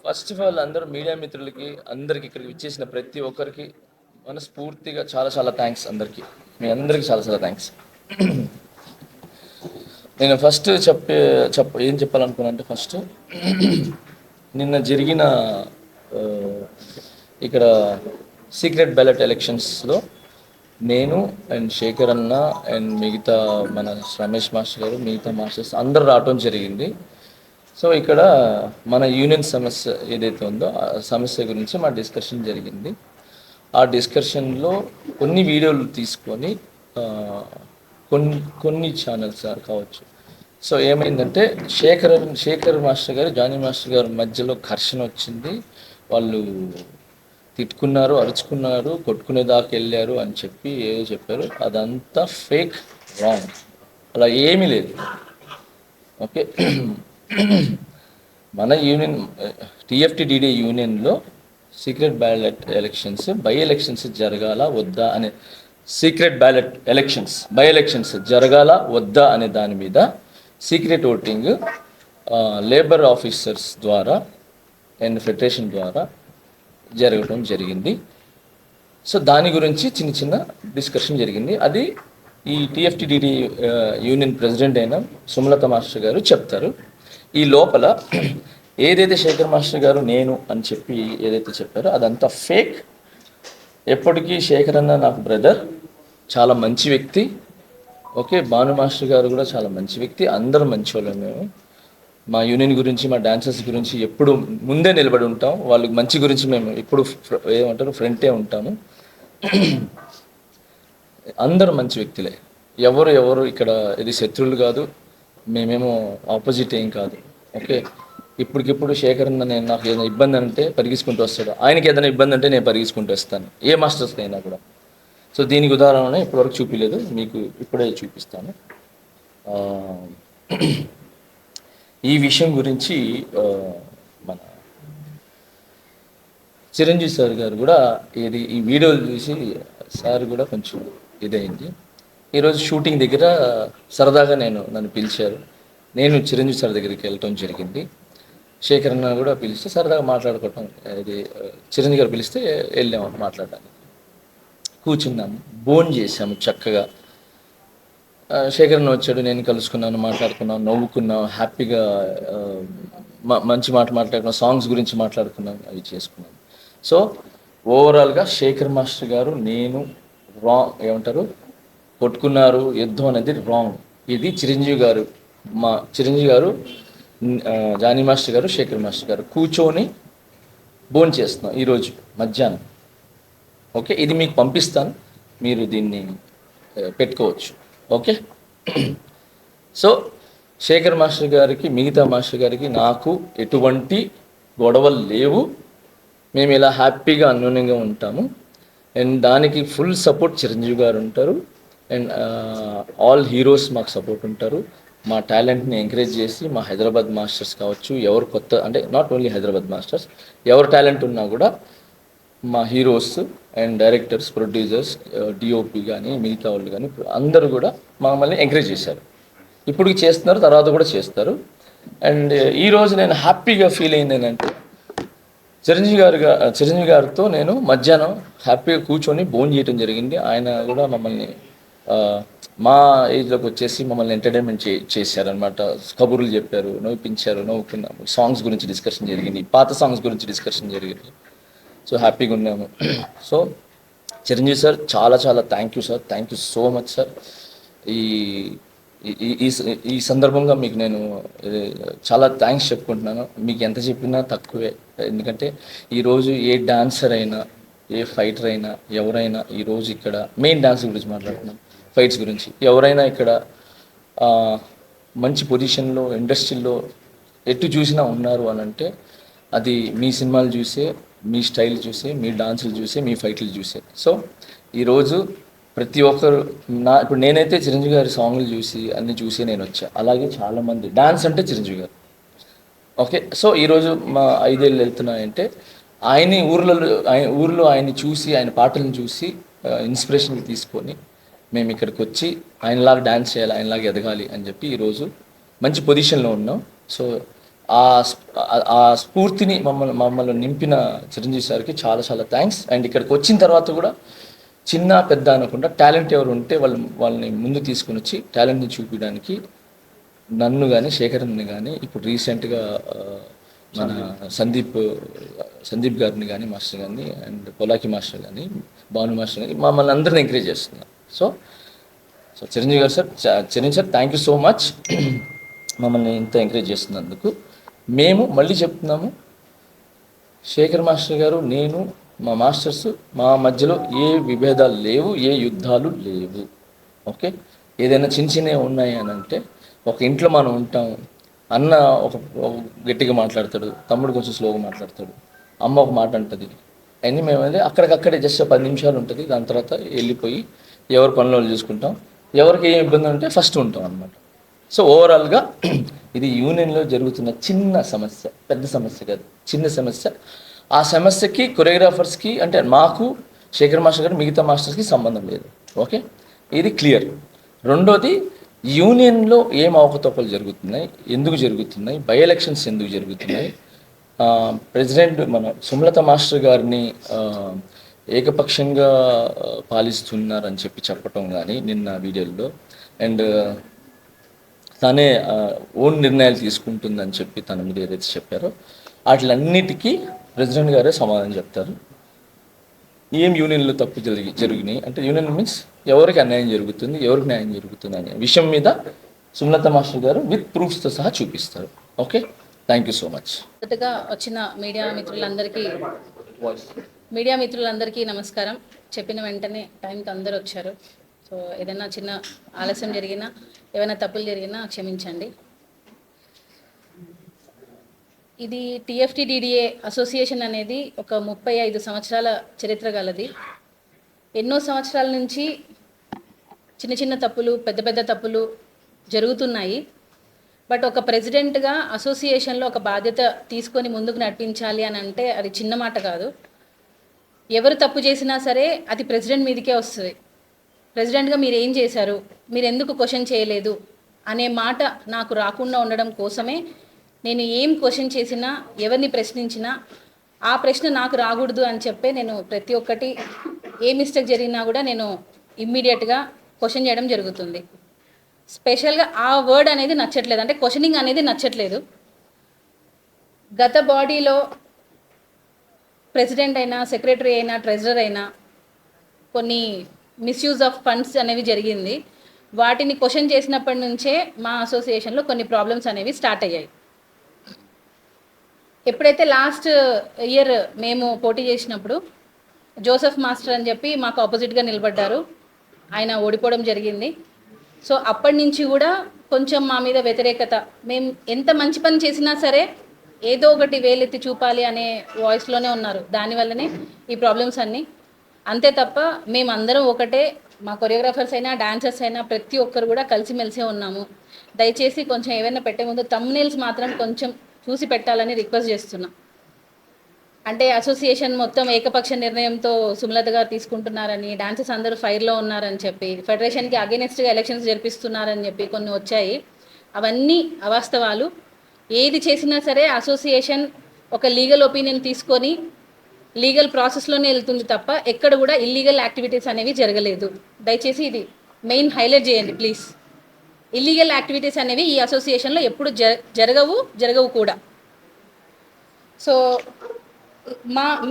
First of all అందరూ media మిత్రులకి అందరికి ఇక్కడికి విచ్చేసిన ప్రతి ఒక్కరికి మనస్ఫూర్తిగా చాలా చాలా థ్యాంక్స్ అందరికీ. మీ అందరికీ చాలా చాలా థ్యాంక్స్. నేను ఫస్ట్ ఏం చెప్పాలనుకున్నా అంటే ఫస్ట్ నిన్న జరిగిన ఆ, ఇక్కడ సీక్రెట్ బ్యాలెట్ ఎలక్షన్స్లో నేను అండ్ శేఖర్ అన్న అండ్ మిగతా మన రమేష్ మాస్టర్ గారు మిగతా మాస్టర్స్ అందరూ రావటం జరిగింది. సో ఇక్కడ మన యూనియన్ సమస్య ఏదైతే ఉందో ఆ సమస్య గురించి మా డిస్కషన్ జరిగింది. ఆ డిస్కషన్లో కొన్ని వీడియోలు తీసుకొని ఆ, కొన్ని ఛానల్స్ కావచ్చు. సో ఏమైందంటే శేఖర్ మాస్టర్ గారు జానీ మాస్టర్ గారి మధ్యలో ఘర్షణ వచ్చింది. వాళ్ళు తిట్టుకున్నారు, అరుచుకున్నారు, కొట్టుకునేదాకా వెళ్ళారు అని చెప్పి ఏదో చెప్పారు. అదంతా ఫేక్, రాంగ్. అలా ఏమీ లేదు. ఓకే, మన యూనియన్ టీఎఫ్టీడీడీ యూనియన్లో secret ballot elections by elections జరగాల వద్దా అనే సీక్రెట్ బ్యాలెట్ బై ఎలక్షన్స్ జరగాల వద్దా అనే దాని మీద సీక్రెట్ ఓటింగ్ లేబర్ ఆఫీసర్స్ ద్వారా అండ్ ఫెడరేషన్ ద్వారా జరగడం జరిగింది. సో దాని గురించి చిన్న చిన్న డిస్కషన్ జరిగింది. అది ఈ టీఎఫ్టీడీడీ యూనియన్ ప్రెసిడెంట్ అయిన సుమలత మాస్టర్ గారు చెప్తారు. ఈ లోపల ఏదైతే శేఖర్ మాస్టర్ గారు నేను అని చెప్పి ఏదైతే చెప్పారో అదంతా ఫేక్. ఎప్పటికీ శేఖర్ అన్న నాకు బ్రదర్, చాలా మంచి వ్యక్తి. ఓకే, భాను మాస్టర్ గారు కూడా చాలా మంచి వ్యక్తి. అందరూ మంచి వాళ్ళం మేము. మా యూనియన్ గురించి మా డాన్సర్స్ గురించి ఎప్పుడు ముందే నిలబడి ఉంటాం. వాళ్ళకి మంచి గురించి మేము ఎప్పుడు ఏమంటారు ఫ్రంటే ఉంటాము. అందరూ మంచి వ్యక్తులే. ఎవరు ఇక్కడ ఇది శత్రువులు కాదు, మేమేమో ఆపోజిట్ ఏం కాదు. ఓకే, ఇప్పటికిప్పుడు శేఖర్ అన్న నేను నాకు ఏదైనా ఇబ్బంది అంటే పరిగెత్తుకుంటూ వస్తాడు, ఆయనకి ఏదైనా ఇబ్బంది అంటే నేను పరిగెత్తుకుంటూ వస్తాను, ఏ మాస్టర్స్కి అయినా కూడా. సో దీనికి ఉదాహరణ ఇప్పటివరకు చూపించలేదు, మీకు ఇప్పుడే చూపిస్తాను. ఈ విషయం గురించి మన చిరంజీవి సార్ గారు కూడా ఈ వీడియోలు చూసి సార్ కూడా కొంచెం ఇదైంది. ఈరోజు షూటింగ్ దగ్గర సరదాగా నన్ను పిలిచారు. నేను చిరంజీవి సార్ దగ్గరికి వెళ్ళటం జరిగింది. శేఖర్ అన్న కూడా పిలిస్తే సరదాగా మాట్లాడుకోవటం, ఇది చిరంజీవి గారు పిలిస్తే వెళ్ళాము మాట్లాడడానికి. కూర్చున్నాము, భోజనం చేసాము చక్కగా. శేఖర్ అన్న వచ్చాడు, నేను కలుసుకున్నాను, మాట్లాడుకున్నాను, నవ్వుకున్నాం, హ్యాపీగా మంచి మాట్లాడుకున్నాం, సాంగ్స్ గురించి మాట్లాడుకున్నాం, అవి చేసుకున్నాం. సో ఓవరాల్గా శేఖర్ మాస్టర్ గారు నేను ఏమంటారు కొట్టుకున్నారు, యుద్ధం అనేది రాంగ్. ఇది చిరంజీవి గారు జానీ మాస్టర్ గారు శేఖర్ మాస్టర్ గారు కూర్చొని భోజనం చేస్తున్నాం ఈరోజు మధ్యాహ్నం. ఓకే, ఇది మీకు పంపిస్తాను, మీరు దీన్ని పెట్టుకోవచ్చు. ఓకే, సో శేఖర్ మాస్టర్ గారికి మిగతా మాస్టర్ గారికి నాకు ఎటువంటి గొడవలు లేవు. మేము ఇలా హ్యాపీగా అన్యోన్యంగా ఉంటాము. అండ్ దానికి ఫుల్ సపోర్ట్ చిరంజీవి గారు ఉంటారు. అండ్ ఆల్ హీరోస్ మాకు సపోర్ట్ ఉంటారు. మా టాలెంట్ని ఎంకరేజ్ చేసి మా హైదరాబాద్ మాస్టర్స్ కావచ్చు, ఎవరు కొత్త అంటే నాట్ ఓన్లీ హైదరాబాద్ మాస్టర్స్, ఎవరు టాలెంట్ ఉన్నా కూడా మా heroes and directors, producers, DOP కానీ మిగతా వాళ్ళు కానీ అందరూ కూడా మమ్మల్ని ఎంకరేజ్ చేశారు. ఇప్పుడు చేస్తున్నారు, తర్వాత కూడా చేస్తారు. అండ్ ఈరోజు నేను హ్యాపీగా ఫీల్ అయింది ఏంటంటే చిరంజీవి గారితో నేను మధ్యాహ్నం హ్యాపీగా కూర్చొని భోజనం చేయడం జరిగింది. ఆయన కూడా మమ్మల్ని మా ఏజ్లోకి వచ్చేసి మమ్మల్ని ఎంటర్టైన్మెంట్ చేశారనమాట. కబుర్లు చెప్పారు, నవ్వుపించారు, నవ్వుకున్నాము. సాంగ్స్ గురించి డిస్కషన్ జరిగింది, పాత సాంగ్స్ గురించి డిస్కషన్ జరిగింది. సో హ్యాపీగా ఉన్నాము. సో చిరంజీవి సార్ చాలా చాలా thank you sir, thank you so much sir. ఈ ఈ సందర్భంగా మీకు నేను చాలా థ్యాంక్స్ చెప్పుకుంటున్నాను. మీకు ఎంత చెప్పినా తక్కువే. ఎందుకంటే ఈరోజు ఏ డాన్సర్ అయినా, ఏ ఫైటర్ అయినా, ఎవరైనా ఈరోజు ఇక్కడ మెయిన్ డాన్స్ గురించి మాట్లాడుతున్నాం, ఫైట్స్ గురించి ఎవరైనా ఇక్కడ మంచి పొజిషన్లో ఇండస్ట్రీలో ఎటు చూసినా ఉన్నారు అని అంటే అది మీ సినిమాలు చూసే, మీ స్టైల్ చూసే, మీ డాన్సులు చూసే, మీ ఫైట్లు చూసే. సో ఈరోజు ప్రతి ఒక్కరు ఇప్పుడు నేనైతే చిరంజీవి గారి సాంగ్లు చూసి అన్ని చూసి నేను వచ్చా. అలాగే చాలామంది డాన్స్ అంటే చిరంజీవి గారు. ఓకే, సో ఈరోజు మా 5 ఏళ్ళు వెళ్తున్నాయంటే ఊర్లో ఆయన్ని చూసి, ఆయన పాటలను చూసి ఇన్స్పిరేషన్కి తీసుకొని మేము ఇక్కడికి వచ్చి ఆయనలాగా డాన్స్ చేయాలి, ఆయనలాగా ఎదగాలి అని చెప్పి ఈరోజు మంచి పొజిషన్లో ఉన్నాం. సో ఆ ఆ స్ఫూర్తిని మమ్మల్ని నింపిన చిరంజీవి సార్కి చాలా చాలా థ్యాంక్స్. అండ్ ఇక్కడికి వచ్చిన తర్వాత కూడా చిన్న పెద్ద అనకుండా టాలెంట్ ఎవరు ఉంటే వాళ్ళని ముందు తీసుకుని వచ్చి టాలెంట్ని చూపించడానికి నన్ను కానీ శేఖర్ని కానీ ఇప్పుడు రీసెంట్గా మన సందీప్ గారిని కానీ మాస్టర్ కానీ అండ్ పొలాకి మాస్టర్ కానీ భాను మాస్టర్ కానీ మమ్మల్ని అందరిని ఎంకరేజ్ చేస్తున్నారు. సో చిరంజీవి గారు sir, Chiranjeevi sir thank you so much మమ్మల్ని ఇంత ఎంకరేజ్ చేస్తున్నందుకు. మేము మళ్ళీ చెప్తున్నాము, శేఖర్ మాస్టర్ గారు, నేను, మా మాస్టర్స్, మా మధ్యలో ఏ విభేదాలు లేవు, ఏ యుద్ధాలు లేవు. ఓకే, ఏదైనా చిన్న చిన్నవి ఉన్నాయి అని అంటే ఒక ఇంట్లో మనం ఉంటాం, అన్న ఒక గట్టిగా మాట్లాడతాడు, తమ్ముడు కొంచెం స్లోగా మాట్లాడతాడు, అమ్మ ఒక మాట అంటుంది, అన్నీ మేమైతే అక్కడికక్కడే జస్ట్ 10 నిమిషాలు ఉంటుంది. దాని తర్వాత వెళ్ళిపోయి ఎవరి పనులు చూసుకుంటాం, ఎవరికి ఏం ఇబ్బంది ఉంటే ఫస్ట్ ఉంటాం అనమాట. సో ఓవరాల్గా ఇది యూనియన్లో జరుగుతున్న చిన్న సమస్య, పెద్ద సమస్య కాదు, చిన్న సమస్య. ఆ సమస్యకి కొరియోగ్రాఫర్స్కి అంటే మాకు, శేఖర్ మాస్టర్ గారు, మిగతా మాస్టర్స్కి సంబంధం లేదు. ఓకే, ఇది క్లియర్. రెండోది, యూనియన్లో ఏం అవకతవకలు జరుగుతున్నాయి, ఎందుకు జరుగుతున్నాయి, బై ఎలక్షన్స్ ఎందుకు జరుగుతున్నాయి, ప్రెసిడెంట్ మన సుమలత మాస్టర్ గారిని ఏకపక్షంగా పాలిస్తున్నారని చెప్పటం కానీ నిన్న వీడియోలో, అండ్ తనే ఓన్ నిర్ణయాలు తీసుకుంటుందని చెప్పి తన మీద ఏదైతే చెప్పారో వాటిలన్నిటికీ ప్రెసిడెంట్ గారే సమాధానం చెప్తారు. ఏం యూనియన్లో తప్పు జరిగినాయి అంటే, యూనియన్ మీన్స్ ఎవరికి అన్యాయం జరుగుతుంది, ఎవరికి న్యాయం జరుగుతుంది అనే విషయం మీద సుమలత మాస్టర్ గారు విత్ ప్రూఫ్స్తో సహా చూపిస్తారు. Okay, thank you so much. మొదటగా వచ్చిన మీడియా మిత్రులందరికీ నమస్కారం. చెప్పిన వెంటనే టైంకి అందరూ వచ్చారు. సో ఏదైనా చిన్న ఆలస్యం జరిగినా, ఏమైనా తప్పులు జరిగినా క్షమించండి. ఇది TFT-DDA అసోసియేషన్ అనేది ఒక 35 సంవత్సరాల చరిత్ర గలది. ఎన్నో సంవత్సరాల నుంచి చిన్న చిన్న తప్పులు, పెద్ద పెద్ద తప్పులు జరుగుతున్నాయి. బట్ ఒక ప్రెసిడెంట్గా అసోసియేషన్లో ఒక బాధ్యత తీసుకొని ముందుకు నడిపించాలి అని అంటే అది చిన్న మాట కాదు. ఎవరు తప్పు చేసినా సరే అది ప్రెసిడెంట్ మీదకే వస్తుంది. ప్రెసిడెంట్గా మీరు ఏం చేశారు, మీరు ఎందుకు క్వశ్చన్ చేయలేదు అనే మాట నాకు రాకుండా ఉండడం కోసమే నేను ఏం క్వశ్చన్ చేసినా, ఎవరిని ప్రశ్నించినా ఆ ప్రశ్న నాకు రాకూడదు అని చెప్పే నేను ప్రతి ఒక్కటి ఏ మిస్టేక్ జరిగినా కూడా నేను ఇమ్మీడియట్గా క్వశ్చన్ చేయడం జరుగుతుంది. స్పెషల్గా ఆ వర్డ్ అనేది నచ్చట్లేదు, అంటే క్వశ్చనింగ్ అనేది నచ్చట్లేదు. గత బాడీలో ప్రెసిడెంట్ అయినా, సెక్రటరీ అయినా, ట్రెజరర్ అయినా కొన్ని మిస్యూజ్ ఆఫ్ ఫండ్స్ అనేవి జరిగింది. వాటిని క్వశ్చన్ చేసినప్పటి నుంచే మా అసోసియేషన్లో కొన్ని ప్రాబ్లమ్స్ అనేవి స్టార్ట్ అయ్యాయి. ఎప్పుడైతే లాస్ట్ ఇయర్ మేము పోటీ చేసినప్పుడు జోసెఫ్ మాస్టర్ అని చెప్పి మాకు ఆపోజిట్గా నిలబడ్డారు, ఆయన ఓడిపోవడం జరిగింది. సో అప్పటి నుంచి కూడా కొంచెం మా మీద వ్యతిరేకత, మేము ఎంత మంచి పని చేసినా సరే ఏదో ఒకటి వేలెత్తి చూపాలి అనే వాయిస్లోనే ఉన్నారు. దానివల్లనే ఈ ప్రాబ్లమ్స్ అన్నీ. అంతే తప్ప మేమందరం ఒకటే, మా కొరియోగ్రాఫర్స్ అయినా, డాన్సర్స్ అయినా ప్రతి ఒక్కరు కూడా కలిసిమెలిసే ఉన్నాము. దయచేసి కొంచెం ఏమైనా పెట్టే ముందు థంబ్నెయిల్స్ మాత్రం కొంచెం చూసి పెట్టాలని రిక్వెస్ట్ చేస్తున్నాం. అంటే అసోసియేషన్ మొత్తం ఏకపక్ష నిర్ణయంతో సుమలత గారు తీసుకుంటున్నారని, డాన్సర్స్ అందరూ ఫైర్లో ఉన్నారని చెప్పి, ఫెడరేషన్కి అగెనిస్ట్గా ఎలక్షన్స్ జరిపిస్తున్నారని చెప్పి కొన్ని వచ్చాయి. అవన్నీ అవాస్తవాలు. ఏది చేసినా సరే అసోసియేషన్ ఒక లీగల్ ఒపీనియన్ తీసుకొని లీగల్ ప్రాసెస్లోనే వెళ్తుంది తప్ప ఎక్కడ కూడా ఇల్లీగల్ యాక్టివిటీస్ అనేవి జరగలేదు. దయచేసి ఇది మెయిన్ హైలైట్ చేయండి ప్లీజ్. ఇల్లీగల్ యాక్టివిటీస్ అనేవి ఈ అసోసియేషన్లో ఎప్పుడు జరగవు కూడా. సో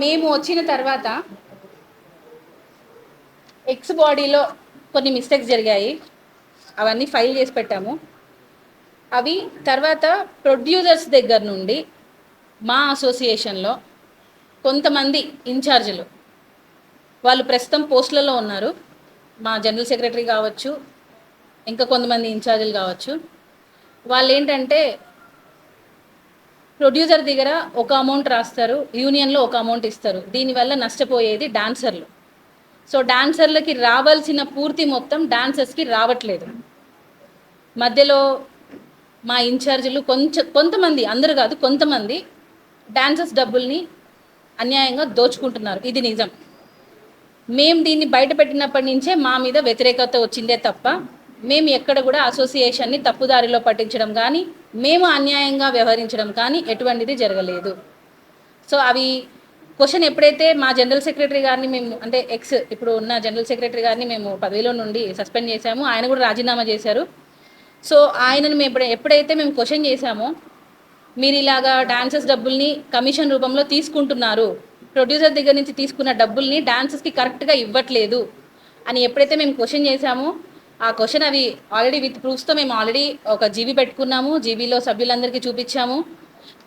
మేము వచ్చిన తర్వాత ఎక్స్ బాడీలో కొన్ని మిస్టేక్స్ జరిగాయి, అవన్నీ ఫైల్ చేసి పెట్టాము. అవి తర్వాత ప్రొడ్యూసర్స్ దగ్గర నుండి మా అసోసియేషన్లో కొంతమంది ఇన్ఛార్జీలు, వాళ్ళు ప్రస్తుతం పోస్టులలో ఉన్నారు, మా జనరల్ సెక్రటరీ కావచ్చు, ఇంకా కొంతమంది ఇన్ఛార్జీలు కావచ్చు. వాళ్ళు ఏంటంటే ప్రొడ్యూసర్ దగ్గర ఒక అమౌంట్ రాస్తారు, యూనియన్లో ఒక అమౌంట్ ఇస్తారు. దీనివల్ల నష్టపోయేది డాన్సర్లు. సో డాన్సర్లకి రావాల్సిన పూర్తి మొత్తం డాన్సర్స్కి రావట్లేదు. మధ్యలో మా ఇన్ఛార్జీలు కొంతమంది, అందరూ కాదు కొంతమంది డాన్సర్స్ డబ్బుల్ని అన్యాయంగా దోచుకుంటున్నారు. ఇది నిజం. మేము దీన్ని బయట పెట్టినప్పటి నుంచే మా మీద వ్యతిరేకత వచ్చిందే తప్ప మేము ఎక్కడ కూడా అసోసియేషన్ని తప్పుదారిలో పట్టించడం కానీ మేము అన్యాయంగా వ్యవహరించడం కానీ ఎటువంటిది జరగలేదు. సో అవి క్వశ్చన్ ఎప్పుడైతే మా జనరల్ సెక్రటరీ గారిని మేము అంటే ఇప్పుడు ఉన్న జనరల్ సెక్రటరీ గారిని మేము పదవిలో నుండి సస్పెండ్ చేశాము, ఆయన కూడా రాజీనామా చేశారు. సో ఆయనను మేము ఎప్పుడైతే మేము క్వశ్చన్ చేశామో మీరు ఇలాగా డాన్సర్స్ డబ్బుల్ని కమిషన్ రూపంలో తీసుకుంటున్నారు, ప్రొడ్యూసర్ దగ్గర నుంచి తీసుకున్న డబ్బుల్ని డాన్సర్స్కి కరెక్ట్గా ఇవ్వట్లేదు అని ఎప్పుడైతే మేము క్వశ్చన్ చేశామో ఆ క్వశ్చన్ అవి ఆల్రెడీ విత్ ప్రూఫ్స్తో మేము ఆల్రెడీ ఒక జీబీ పెట్టుకున్నాము, జీబీలో సభ్యులందరికీ చూపించాము.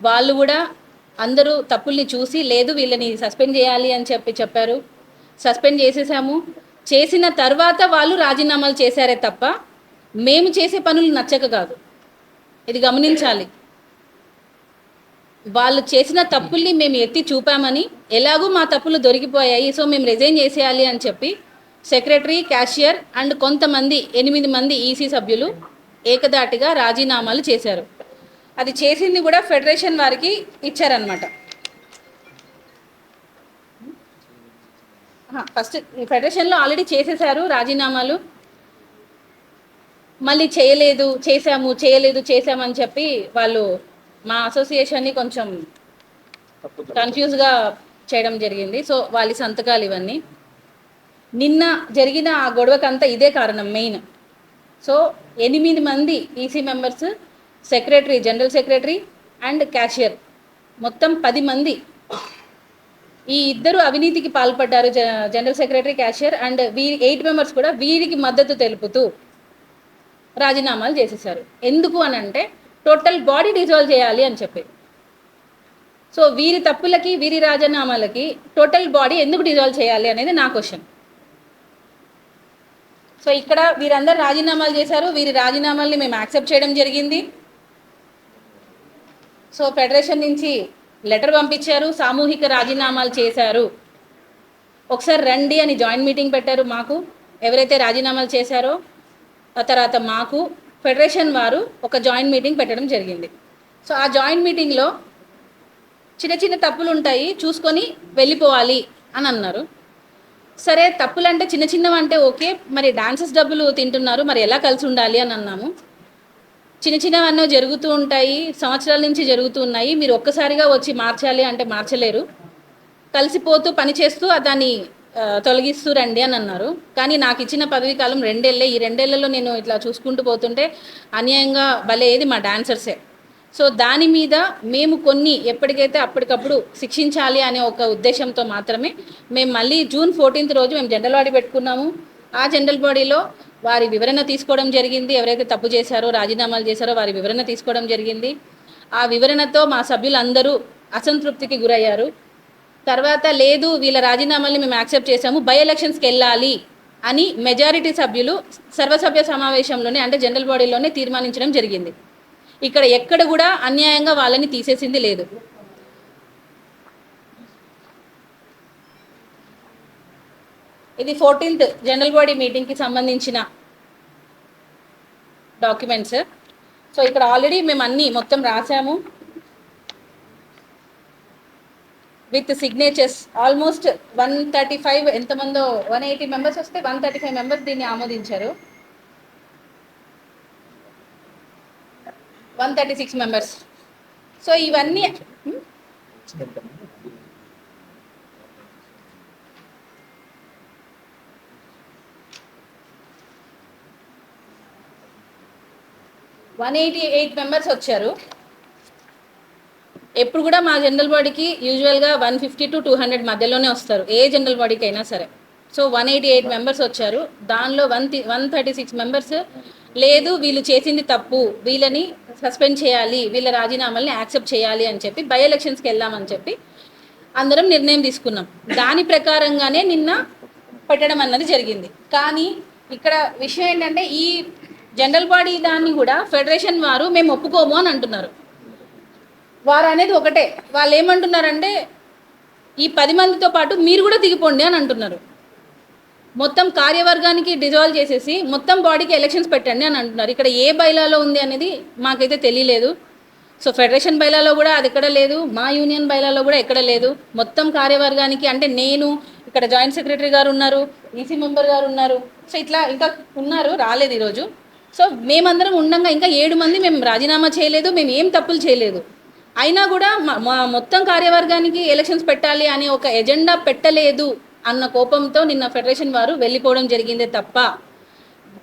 వాళ్ళు కూడా అందరూ తప్పుల్ని చూసి లేదు వీళ్ళని సస్పెండ్ చేయాలి అని చెప్పారు. సస్పెండ్ చేసేసాము. చేసిన తర్వాత వాళ్ళు రాజీనామాలు చేశారే తప్ప మేము చేసే పనులు నచ్చక కాదు, ఇది గమనించాలి. వాళ్ళు చేసిన తప్పుల్ని మేము ఎత్తి చూపామని, ఎలాగూ మా తప్పులు దొరికిపోయాయి సో మేము రిజైన్ చేసేయాలి అని చెప్పి సెక్రటరీ, క్యాషియర్ అండ్ కొంతమంది 8 మంది ఈసీ సభ్యులు ఏకదాటిగా రాజీనామాలు చేశారు. అది చేసింది కూడా ఫెడరేషన్ వారికి ఇచ్చారనమాట. ఫస్ట్ ఫెడరేషన్లో ఆల్రెడీ చేసేసారు రాజీనామాలు. మళ్ళీ చేసామని చెప్పి వాళ్ళు మా అసోసియేషన్ని కొంచెం కన్ఫ్యూజ్గా చేయడం జరిగింది. సో వాళ్ళ సంతకాలు ఇవన్నీ నిన్న జరిగిన ఆ గొడవకంతా ఇదే కారణం మెయిన్. సో 8 మంది EC members, secretary, general secretary and cashier మొత్తం 10 మంది ఈ ఇద్దరు అవినీతికి పాల్పడ్డారు. General secretary, cashier and 8 members కూడా వీరికి మద్దతు తెలుపుతూ రాజీనామాలు చేసేసారు. ఎందుకు అని అంటే టోటల్ బాడీ డిజాల్వ్ చేయాలి అని చెప్పి. సో వీరి తప్పులకి వీరి రాజీనామాలకి టోటల్ బాడీ ఎందుకు డిజాల్వ్ చేయాలి అనేది నా క్వశ్చన్. సో ఇక్కడ వీరందరూ రాజీనామాలు చేశారు, వీరి రాజీనామాల్ని మేము యాక్సెప్ట్ చేయడం జరిగింది. సో ఫెడరేషన్ నుంచి లెటర్ పంపించారు, సామూహిక రాజీనామాలు చేశారు, ఒకసారి రండి అని జాయింట్ మీటింగ్ పెట్టారు. మాకు ఎవరైతే రాజీనామాలు చేశారో ఆ తర్వాత మాకు ఫెడరేషన్ వారు ఒక జాయింట్ మీటింగ్ పెట్టడం జరిగింది. సో ఆ జాయింట్ మీటింగ్లో చిన్న తప్పులు ఉంటాయి చూసుకొని వెళ్ళిపోవాలి అని అన్నారు. సరే తప్పులు అంటే చిన్నవంటే ఓకే, మరి డాన్సర్స్ డబ్బులు తింటున్నారు, మరి ఎలా కలిసి ఉండాలి అని అన్నాము. చిన్నవన్నీ జరుగుతూ ఉంటాయి, సంవత్సరాల నుంచి జరుగుతూ ఉన్నాయి, మీరు ఒక్కసారిగా వచ్చి మార్చాలి అంటే మార్చలేరు, కలిసిపోతూ పనిచేస్తూ దాన్ని తొలగిస్తూ రండి అని అన్నారు. కానీ నాకు ఇచ్చిన పదవీ కాలం 2 ఏళ్ళే. ఈ 2 ఏళ్లలో నేను ఇట్లా చూసుకుంటూ పోతుంటే అన్యాయంగా బలేది మా డాన్సర్సే. సో దాని మీద మేము కొన్ని ఎప్పటికైతే అప్పటికప్పుడు శిక్షించాలి అనే ఒక ఉద్దేశంతో మాత్రమే మేము మళ్ళీ జూన్ 14 రోజు మేము జనరల్ బాడీ పెట్టుకున్నాము. ఆ జనరల్ బాడీలో వారి వివరణ తీసుకోవడం జరిగింది. ఎవరైతే తప్పు చేశారో, రాజీనామాలు చేశారో వారి వివరణ తీసుకోవడం జరిగింది. ఆ వివరణతో మా సభ్యులందరూ అసంతృప్తికి గురయ్యారు. తర్వాత లేదు వీళ్ళ రాజీనామాల్ని మేము యాక్సెప్ట్ చేశాము, బై ఎలక్షన్స్కి వెళ్ళాలి అని మెజారిటీ సభ్యులు సర్వసభ్య సమావేశంలోనే అంటే జనరల్ బాడీలోనే తీర్మానించడం జరిగింది. ఇక్కడ ఎక్కడ కూడా అన్యాయంగా వాళ్ళని తీసేసింది లేదు. ఇది 14th జనరల్ బాడీ మీటింగ్కి సంబంధించిన డాక్యుమెంట్స్. సో ఇక్కడ ఆల్రెడీ మేము అన్నీ మొత్తం రాసాము విత్ సిగ్నేచర్స్. ఆల్మోస్ట్ 135 ఎంతమందో 180 మెంబర్స్ వస్తే 135 మెంబర్స్ దీన్ని ఆమోదించారు. 136 మెంబర్స్. సో ఇవన్నీ 188 మెంబర్స్ వచ్చారు. ఎప్పుడు కూడా మా జనరల్ బాడీకి యూజువల్గా 150 to 200 మధ్యలోనే వస్తారు, ఏ జనరల్ బాడీకి అయినా సరే. సో 188 మెంబర్స్ వచ్చారు. దానిలో 136 మెంబర్స్ లేదు వీళ్ళు చేసింది తప్పు, వీళ్ళని సస్పెండ్ చేయాలి, వీళ్ళ రాజీనామాల్ని యాక్సెప్ట్ చేయాలి అని చెప్పి బై ఎలక్షన్స్కి వెళ్దామని చెప్పి అందరం నిర్ణయం తీసుకున్నాం. దాని ప్రకారంగానే నిన్న పెట్టడం అన్నది జరిగింది. కానీ ఇక్కడ విషయం ఏంటంటే ఈ జనరల్ బాడీ దాన్ని కూడా ఫెడరేషన్ వారు మేము ఒప్పుకోము అని అంటున్నారు. వారు అనేది ఒకటే, వాళ్ళు ఏమంటున్నారంటే ఈ 10 మందితో పాటు మీరు కూడా దిగిపోండి అని అంటున్నారు. మొత్తం కార్యవర్గానికి డిజాల్వ్ చేసేసి మొత్తం బాడీకి ఎలక్షన్స్ పెట్టండి అని అంటున్నారు. ఇక్కడ ఏ బైలాలో ఉంది అనేది మాకైతే తెలియలేదు. సో ఫెడరేషన్ బైలాలో కూడా అది ఎక్కడ లేదు, మా యూనియన్ బైలాలో కూడా ఎక్కడ లేదు. మొత్తం కార్యవర్గానికి అంటే నేను, ఇక్కడ జాయింట్ సెక్రటరీ గారు ఉన్నారు, ఈసీ మెంబర్ గారు ఉన్నారు, సో ఇట్లా ఇంకా ఉన్నారు, రాలేదు ఈరోజు. సో మేమందరం ఉండంగా ఇంకా 7 మంది మేము రాజీనామా చేయలేదు, మేము ఏం తప్పులు చేయలేదు. అయినా కూడా మా మొత్తం కార్యవర్గానికి ఎలక్షన్స్ పెట్టాలి అనే ఒక ఎజెండా పెట్టలేదు అన్న కోపంతో నిన్న ఫెడరేషన్ వారు వెళ్ళిపోవడం జరిగిందే తప్ప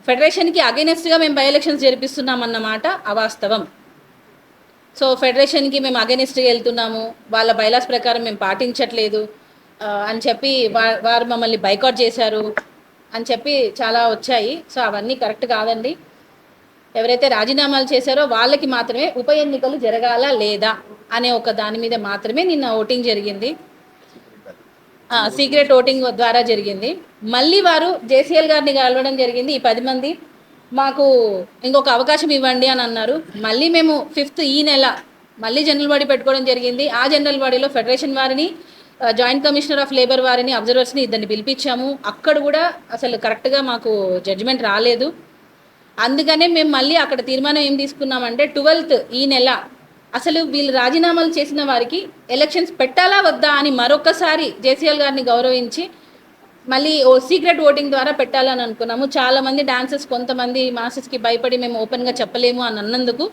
ఫెడరేషన్కి అగైనెస్ట్గా మేము బై ఎలక్షన్స్ జరిపిస్తున్నాం అన్నమాట అవాస్తవం. సో ఫెడరేషన్కి మేము అగైనెస్ట్గా వెళ్తున్నాము, వాళ్ళ బైలాస్ ప్రకారం మేము పాటించట్లేదు అని చెప్పి వారు మమ్మల్ని బైకాట్ చేశారు అని చెప్పి చాలా వచ్చాయి. సో అవన్నీ కరెక్ట్ కాదండి. ఎవరైతే రాజీనామాలు చేశారో వాళ్ళకి మాత్రమే ఉప ఎన్నికలు జరగాల లేదా అనే ఒక దాని మీద మాత్రమే నిన్న ఓటింగ్ జరిగింది. సీక్రెట్ ఓటింగ్ ద్వారా జరిగింది. మళ్ళీ వారు జేసీఎల్ గారిని కలవడం జరిగింది. ఈ 10 మంది మాకు ఇంకొక అవకాశం ఇవ్వండి అని అన్నారు. మళ్ళీ మేము 5th ఈ నెల మళ్ళీ జనరల్ బాడీ పెట్టుకోవడం జరిగింది. ఆ జనరల్ బాడీలో ఫెడరేషన్ వారిని, జాయింట్ కమిషనర్ ఆఫ్ లేబర్ వారిని, అబ్జర్వర్స్ని ఇద్దరిని పిలిపించాము. అక్కడ కూడా అసలు కరెక్ట్గా మాకు జడ్జిమెంట్ రాలేదు. అందుకనే మేము మళ్ళీ అక్కడ తీర్మానం ఏం తీసుకున్నామంటే 12th ఈ నెల అసలు వీళ్ళు రాజీనామాలు చేసిన వారికి ఎలక్షన్స్ పెట్టాలా వద్దా అని మరొకసారి జేసీఎల్ గారిని గౌరవించి మళ్ళీ సీక్రెట్ ఓటింగ్ ద్వారా పెట్టాలని అనుకున్నాము. చాలామంది డాన్సర్స్, కొంతమంది మాసెస్కి భయపడి మేము ఓపెన్గా చెప్పలేము అని అన్నందుకు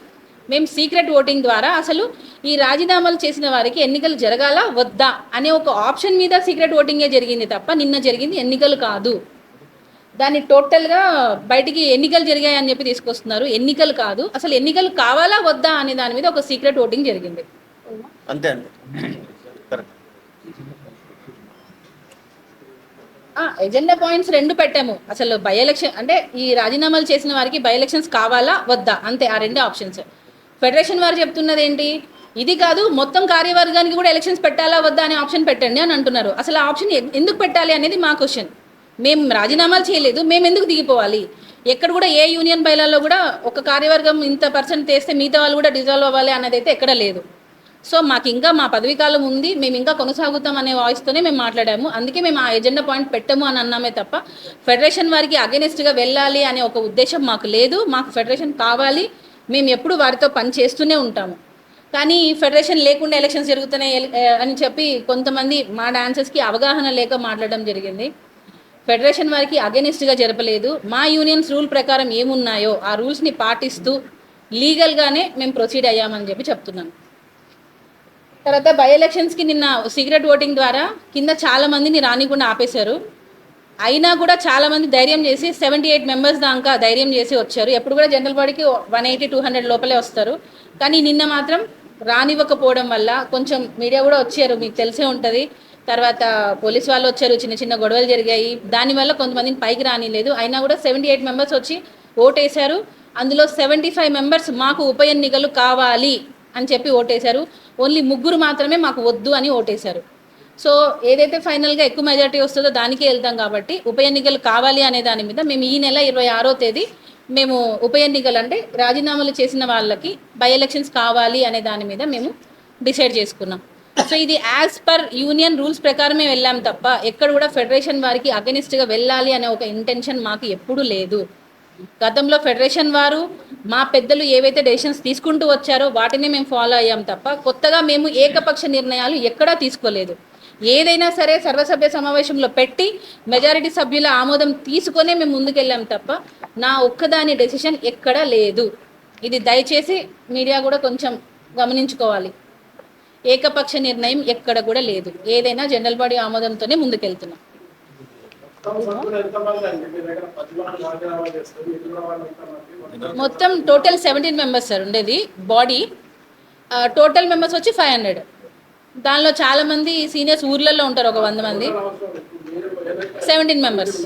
మేము సీక్రెట్ ఓటింగ్ ద్వారా అసలు ఈ రాజీనామాలు చేసిన వారికి ఎన్నికలు జరగాలా వద్దా అనే ఒక ఆప్షన్ మీద సీక్రెట్ ఓటింగే జరిగింది తప్ప నిన్న జరిగింది ఎన్నికలు కాదు. దాన్ని టోటల్గా బయటికి ఎన్నికలు జరిగాయి అని చెప్పి తీసుకొస్తున్నారు. ఎన్నికలు కాదు, అసలు ఎన్నికలు కావాలా వద్దా అనే దాని మీద ఒక సీక్రెట్ ఓటింగ్ జరిగింది. అంతే అండి. ఎజెండా పాయింట్స్ 2 పెట్టాము. అసలు బై ఎలక్షన్ అంటే ఈ రాజీనామాలు చేసిన వారికి బై ఎలక్షన్స్ కావాలా వద్దా, అంతే. ఆ 2 ఆప్షన్స్. ఫెడరేషన్ వారు చెప్తున్నది ఏంటి, ఇది కాదు మొత్తం కార్యవర్గానికి కూడా ఎలక్షన్స్ పెట్టాలా వద్దా అనే ఆప్షన్ పెట్టండి అని అంటున్నారు. అసలు ఆ ఆప్షన్ ఎందుకు పెట్టాలి అనేది మా క్వశ్చన్. మేము రాజీనామాలు చేయలేదు, మేము ఎందుకు దిగిపోవాలి? ఎక్కడ కూడా ఏ యూనియన్ బైలాల్లో కూడా ఒక కార్యవర్గం ఇంత పర్సెంట్ తీస్తే మిగతా వాళ్ళు కూడా డిజాల్వ్ అవ్వాలి అన్నది అయితే ఎక్కడ లేదు. సో మాకు ఇంకా మా పదవీ కాలం ఉంది, మేము ఇంకా కొనసాగుతాం అనే వాయిస్తోనే మేము మాట్లాడాము. అందుకే మేము ఆ ఎజెండా పాయింట్ పెట్టము అని అన్నామే తప్ప ఫెడరేషన్ వారికి అగెనిస్ట్గా వెళ్ళాలి అనే ఒక ఉద్దేశం మాకు లేదు. మాకు ఫెడరేషన్ కావాలి, మేము ఎప్పుడు వారితో పని చేస్తూనే ఉంటాము. కానీ ఫెడరేషన్ లేకుండా ఎలక్షన్స్ జరుగుతున్నాయి అని చెప్పి కొంతమంది మా డాన్సర్స్కి అవగాహన లేక మాట్లాడడం జరిగింది. ఫెడరేషన్ వారికి అగెనిస్ట్గా జరపలేదు. మా యూనియన్స్ రూల్ ప్రకారం ఏమున్నాయో ఆ రూల్స్ని పాటిస్తూ లీగల్గానే మేము ప్రొసీడ్ అయ్యామని చెప్పి చెప్తున్నాను. తర్వాత బై ఎలక్షన్స్కి నిన్న సీక్రెట్ ఓటింగ్ ద్వారా కింద చాలామందిని రానికుండా ఆపేశారు. అయినా కూడా చాలామంది ధైర్యం చేసి 78 మెంబర్స్ దాకా ధైర్యం చేసి వచ్చారు. ఎప్పుడు కూడా జనరల్ బాడీకి 180-200 లోపలే వస్తారు. కానీ నిన్న మాత్రం రానివ్వకపోవడం వల్ల కొంచెం మీడియా కూడా వచ్చారు, మీకు తెలిసే ఉంటుంది. తర్వాత పోలీస్ వాళ్ళు వచ్చారు, చిన్న చిన్న గొడవలు జరిగాయి. దానివల్ల కొంతమందిని పైకి రానిలేదు. అయినా కూడా 78 మెంబర్స్ వచ్చి ఓటేశారు. అందులో 75 మెంబర్స్ మాకు ఉప ఎన్నికలు కావాలి అని చెప్పి ఓటేశారు. ఓన్లీ 3 మాత్రమే మాకు వద్దు అని ఓటేశారు. సో ఏదైతే ఫైనల్గా ఎక్కువ మెజారిటీ వస్తుందో దానికే వెళ్తాం కాబట్టి ఉప ఎన్నికలు కావాలి అనే దాని మీద మేము ఈ నెల 26వ తేదీ మేము ఉప ఎన్నికలు అంటే రాజీనామాలు చేసిన వాళ్ళకి బై ఎలక్షన్స్ కావాలి అనే దాని మీద మేము డిసైడ్ చేసుకున్నాం. సో ఇది యాజ్ పర్ యూనియన్ రూల్స్ ప్రకారమే వెళ్ళాం తప్ప ఎక్కడ కూడా ఫెడరేషన్ వారికి అగెనిస్ట్గా వెళ్ళాలి అనే ఒక ఇంటెన్షన్ మాకు ఎప్పుడూ లేదు. గతంలో ఫెడరేషన్ వారు మా పెద్దలు ఏవైతే డెసిషన్స్ తీసుకుంటూ వచ్చారో వాటిని మేము ఫాలో అయ్యాం తప్ప కొత్తగా మేము ఏకపక్ష నిర్ణయాలు ఎక్కడా తీసుకోలేదు. ఏదైనా సరే సర్వసభ్య సమావేశంలో పెట్టి మెజారిటీ సభ్యుల ఆమోదం తీసుకొనే మేము ముందుకెళ్ళాం తప్ప నా ఒక్కదాని డెసిషన్ ఎక్కడా లేదు. ఇది దయచేసి మీడియా కూడా కొంచెం గమనించుకోవాలి. ఏకపక్ష నిర్ణయం ఎక్కడ కూడా లేదు. ఏదైనా జనరల్ బాడీ ఆమోదంతోనే ముందుకెళ్తున్నాం. మొత్తం టోటల్ 17 మెంబర్స్ సార్ ఉండేది బాడీ. టోటల్ మెంబర్స్ వచ్చి 500. దానిలో చాలామంది సీనియర్స్ ఊర్లలో ఉంటారు, ఒక 100 మంది. 17 మెంబర్స్.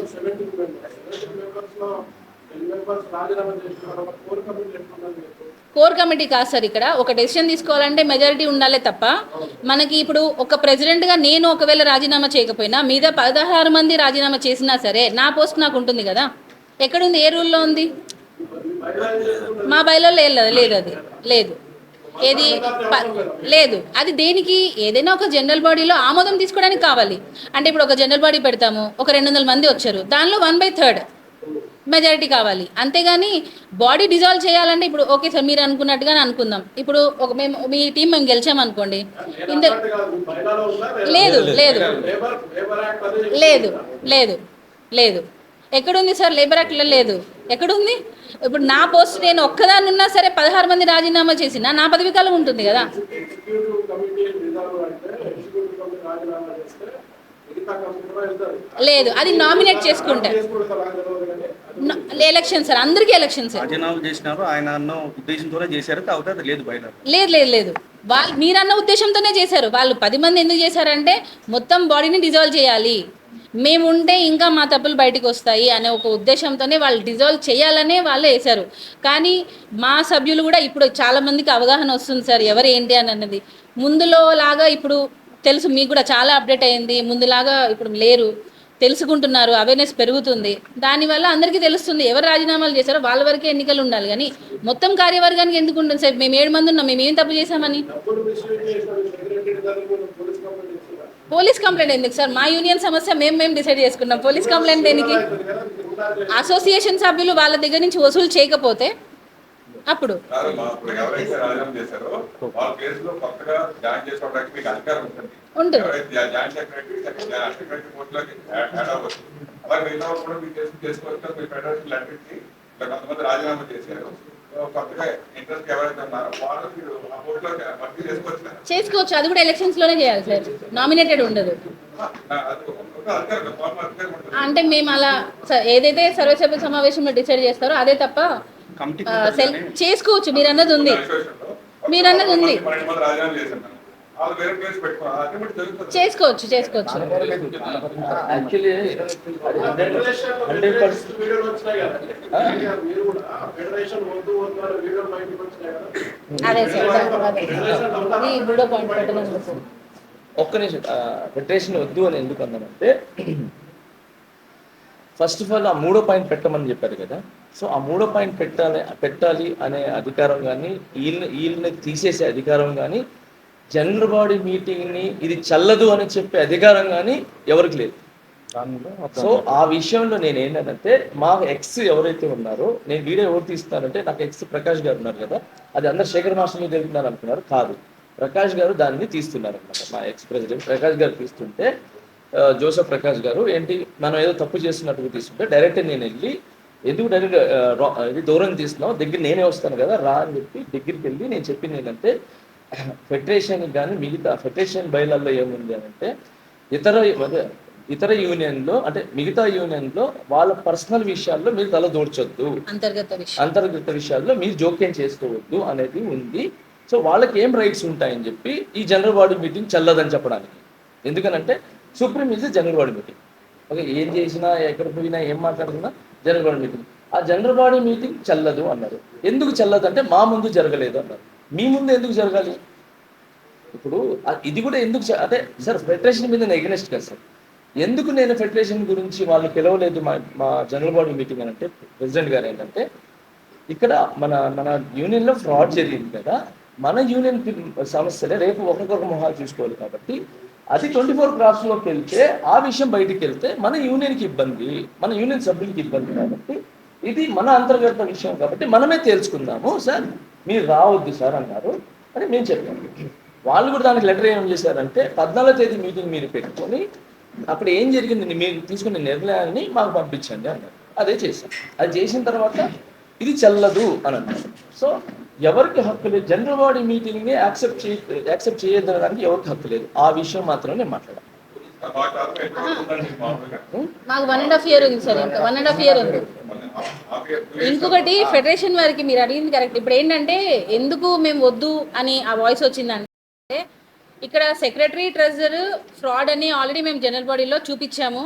కోర్ కమిటీ కాదు సార్. ఇక్కడ ఒక డెసిషన్ తీసుకోవాలంటే మెజారిటీ ఉండాలి తప్ప మనకి ఇప్పుడు ఒక ప్రెసిడెంట్గా నేను ఒకవేళ రాజీనామా చేయకపోయినా మీద 16 మంది రాజీనామా చేసినా సరే నా పోస్ట్ నాకు ఉంటుంది కదా. ఎక్కడుంది, ఏ రూల్లో ఉంది? మా బైలో లేదు, అది లేదు. ఏది లేదు. అది దేనికి? ఏదైనా ఒక జనరల్ బాడీలో ఆమోదం తీసుకోవడానికి కావాలి. అంటే ఇప్పుడు ఒక జనరల్ బాడీ పెడతాము, ఒక 200 మంది వచ్చారు, దానిలో 1/3 మెజారిటీ కావాలి. అంతేగాని బాడీ డిజాల్వ్ చేయాలంటే ఇప్పుడు ఓకే సార్ మీరు అనుకున్నట్టుగానే అనుకుందాం. ఇప్పుడు ఒక మీ టీం మేము గెలిచామనుకోండి, లేదు లేదు లేదు లేదు లేదు ఎక్కడుంది సార్? లేబర్ యాక్ట్లో లేదు. ఎక్కడుంది? ఇప్పుడు నా పోస్ట్ నేను ఒక్కదాన్ని ఉన్నా సరే 16 మంది రాజీనామా చేసినా నా పదవి కాలం ఉంటుంది కదా. ఎగ్జిక్యూటివ్ కమిటీ రిజర్వ్ అంటే ఎగ్జిక్యూటివ్ కమిటీ రాజీనామా చేస్తే మిగతా కమిటీ కూడా వెళ్తారు. లేదు, అది నామినేట్ చేసుకుంటే ఎలక్షన్ సార్, అందరికీ ఎలక్షన్ సార్. రాజీనామా చేసినారు ఆయన అన్న ఉద్దేశంతోనే చేశారు, కాకపోతే అది లేదు బయట. లేదు లేదు లేదు, వాళ్ళు మీరన్న ఉద్దేశంతోనే చేశారు. వాళ్ళు 10 మంది ఎందుకు చేశారంటే మొత్తం బాడీని డిజాల్వ్ చేయాలి, మేము ఉంటే ఇంకా మా తప్పులు బయటకు వస్తాయి అనే ఒక ఉద్దేశంతోనే వాళ్ళు డిజాల్వ్ చేయాలనే వాళ్ళే వేశారు. కానీ మా సభ్యులు కూడా ఇప్పుడు చాలామందికి అవగాహన వస్తుంది సార్ ఎవరు ఏంటి అని అన్నది. ముందులో లాగా ఇప్పుడు తెలుసు, మీకు కూడా చాలా అప్డేట్ అయింది. ముందులాగా ఇప్పుడు లేరు, తెలుసుకుంటున్నారు, అవేర్నెస్ పెరుగుతుంది. దానివల్ల అందరికీ తెలుస్తుంది ఎవరు రాజీనామాలు చేశారో వాళ్ళ వరకే ఎన్నికలు ఉండాలి. కానీ మొత్తం కార్యవర్గానికి ఎందుకు ఉంటుంది సార్? మేము 7 మంది ఉన్నాం, మేము ఏం తప్పు చేశామని? పోలీస్ కంప్లైంట్ ఎందుకు సార్? మా యూనియన్ సమస్య మేము డిసైడ్ చేసుకున్నాం. పోలీస్ కంప్లైంట్ దేనికి? అసోసియేషన్ సభ్యులు వాళ్ళ దగ్గర నుంచి వసూలు చేయకపోతే అప్పుడు ఎవరైతే రాజీనామా చేశారో వాళ్ళ కేసులో కొత్తగా జాయిన్ చేసుకోవడానికి మీకు అధికారం ఉంటుంది. జాయిన్ సెక్రటరీ పోస్టులోకి యాడ్ అవ్వచ్చు. అలాగే మిగతా వాళ్ళు కూడా మీరు చేసుకోవచ్చు. మీరు ఫెడరేషన్ అన్నింటినీ కొంతమంది రాజీనామా చేశారు, కొత్తగా ఇంట్రెస్ట్ ఎవరైతే ఉన్నారో వాళ్ళు మీరు ఆ పోస్టులోకి భర్తీ చేసుకోవచ్చు. అది కూడా ఎలక్షన్స్ లోనే చేయాలి సార్, నామినేటెడ్ ఉండదు. అంటే మేము అలా ఏదైతే సర్వసభ్య సమావేశంలో డిసైడ్ చేస్తారో అదే తప్ప చేసుకోవచ్చు. మీరు అన్నది ఉంది, చేసుకోవచ్చు. యాక్చువల్లీ అదే సార్, ఈ వీడియో పాయింట్ పెట్టడం సార్. ఒక్క నిమిషం, ఫెడరేషన్ వద్దు అని ఎందుకు అన్నానంటే, ఫస్ట్ ఆఫ్ ఆల్ ఆ 3వ పాయింట్ పెట్టమని చెప్పారు కదా. సో ఆ 3వ పాయింట్ పెట్టాలి అనే అధికారం కానీ, వీళ్ళని తీసేసే అధికారం కానీ, జనరల్ బాడీ మీటింగ్ని ఇది చల్లదు అని చెప్పే అధికారం కానీ ఎవరికి లేదు. సో ఆ విషయంలో నేను ఏంటంటే, మా ఎక్స్ ఎవరైతే ఉన్నారో, నేను వీడియో ఎవరు తీస్తున్నానంటే నాకు ఎక్స్ ప్రకాష్ గారు ఉన్నారు కదా, అది అందరు శేఖర్ మాస్టర్ మీద జరుగుతున్నారు అనుకున్నారు. కాదు, ప్రకాష్ గారు దాన్ని తీస్తున్నారు అనమాట. మా ఎక్స్ ప్రెసిడెంట్ ప్రకాష్ గారు తీస్తుంటే, జోసెఫ్ ప్రకాష్ గారు ఏంటి మనం ఏదో తప్పు చేస్తున్నట్టుగా తీసుకుంటే డైరెక్ట్ నేను వెళ్ళి ఎందుకు డైరెక్ట్ ఇది దూరం తీస్తున్నావు, దగ్గర నేనే వస్తాను కదా రా అని చెప్పి దగ్గరికి వెళ్ళి నేను చెప్పింది ఏంటంటే, ఫెడరేషన్కి కానీ మిగతా ఫెడరేషన్ బయలాల్లో ఏముంది అని అంటే, ఇతర యూనియన్లో అంటే మిగతా యూనియన్లో వాళ్ళ పర్సనల్ విషయాల్లో మీరు తల దూర్చొద్దు, అంతర్గత విషయాల్లో మీరు జోక్యం చేసుకోవద్దు అనేది ఉంది. సో వాళ్ళకి ఏం రైట్స్ ఉంటాయని చెప్పి ఈ జనరల్ బాడీ మీటింగ్ చల్లదని చెప్పడానికి. ఎందుకనంటే supreme is general body meeting. Okay, ఏం చేసినా ఎక్కడ పోయినా ఏం మాట్లాడుతున్నా జనరల్ బాడీ మీటింగ్. ఆ జనరల్ బాడీ మీటింగ్ చల్లదు అన్నారు. ఎందుకు చల్లదు అంటే మా ముందు జరగలేదు అన్నారు. మీ ముందు ఎందుకు జరగాలి? ఇప్పుడు ఇది కూడా ఎందుకు అంటే సార్ ఫెడరేషన్ మీద నేను ఎగ్నెస్ట్ కదా సార్. ఎందుకు నేను ఫెడరేషన్ గురించి వాళ్ళు పిలవలేదు మా జనరల్ బాడీ మీటింగ్ అని అంటే, ప్రెసిడెంట్ గారు ఏంటంటే, ఇక్కడ మన యూనియన్లో ఫ్రాడ్ జరిగింది కదా, మన యూనియన్ సమస్యలే రేపు ఒక్కొక్క మొహాలు చూసుకోవాలి. కాబట్టి అది 24 క్రాస్లోకి వెళ్తే ఆ విషయం బయటికి వెళ్తే మన యూనియన్కి ఇబ్బంది, మన యూనియన్ సభ్యులకి ఇబ్బంది. కాబట్టి ఇది మన అంతర్గత విషయం కాబట్టి మనమే తేల్చుకుందాము సార్, మీరు రావద్దు సార్ అన్నారు అని మేము చెప్పాము. వాళ్ళు కూడా దానికి లెటర్ ఏం చేశారంటే, 14వ తేదీ మీటింగ్ మీరు పెట్టుకొని అప్పుడు ఏం జరిగింది మీరు తీసుకునే నిర్ణయాన్ని మాకు పంపించండి అన్నారు. అదే చేశాం. అది చేసిన తర్వాత ఇది చెల్లదు అని అన్నారు. సో ఎవరికి హక్కు లేదు, జనరల్ బాడీ మీటింగ్ని యాక్సెప్ట్ చేయడానికి ఎవరికి హక్కు లేదు. ఆ విషయం మాత్రమే నేను మాట్లాడాను. మాకు 1.5 year ఉంది సార్, ఇంకా 1.5 year ఉంది. ఇంకొకటి ఫెడరేషన్ వారికి మీరు అడిగింది కరెక్ట్. ఇప్పుడు ఏంటంటే ఎందుకు మేము వద్దు అని ఆ వాయిస్ వచ్చిందంటే, ఇక్కడ సెక్రటరీ ట్రెజరర్ ఫ్రాడ్ అని ఆల్రెడీ మేము జనరల్ బాడీలో చూపించాము.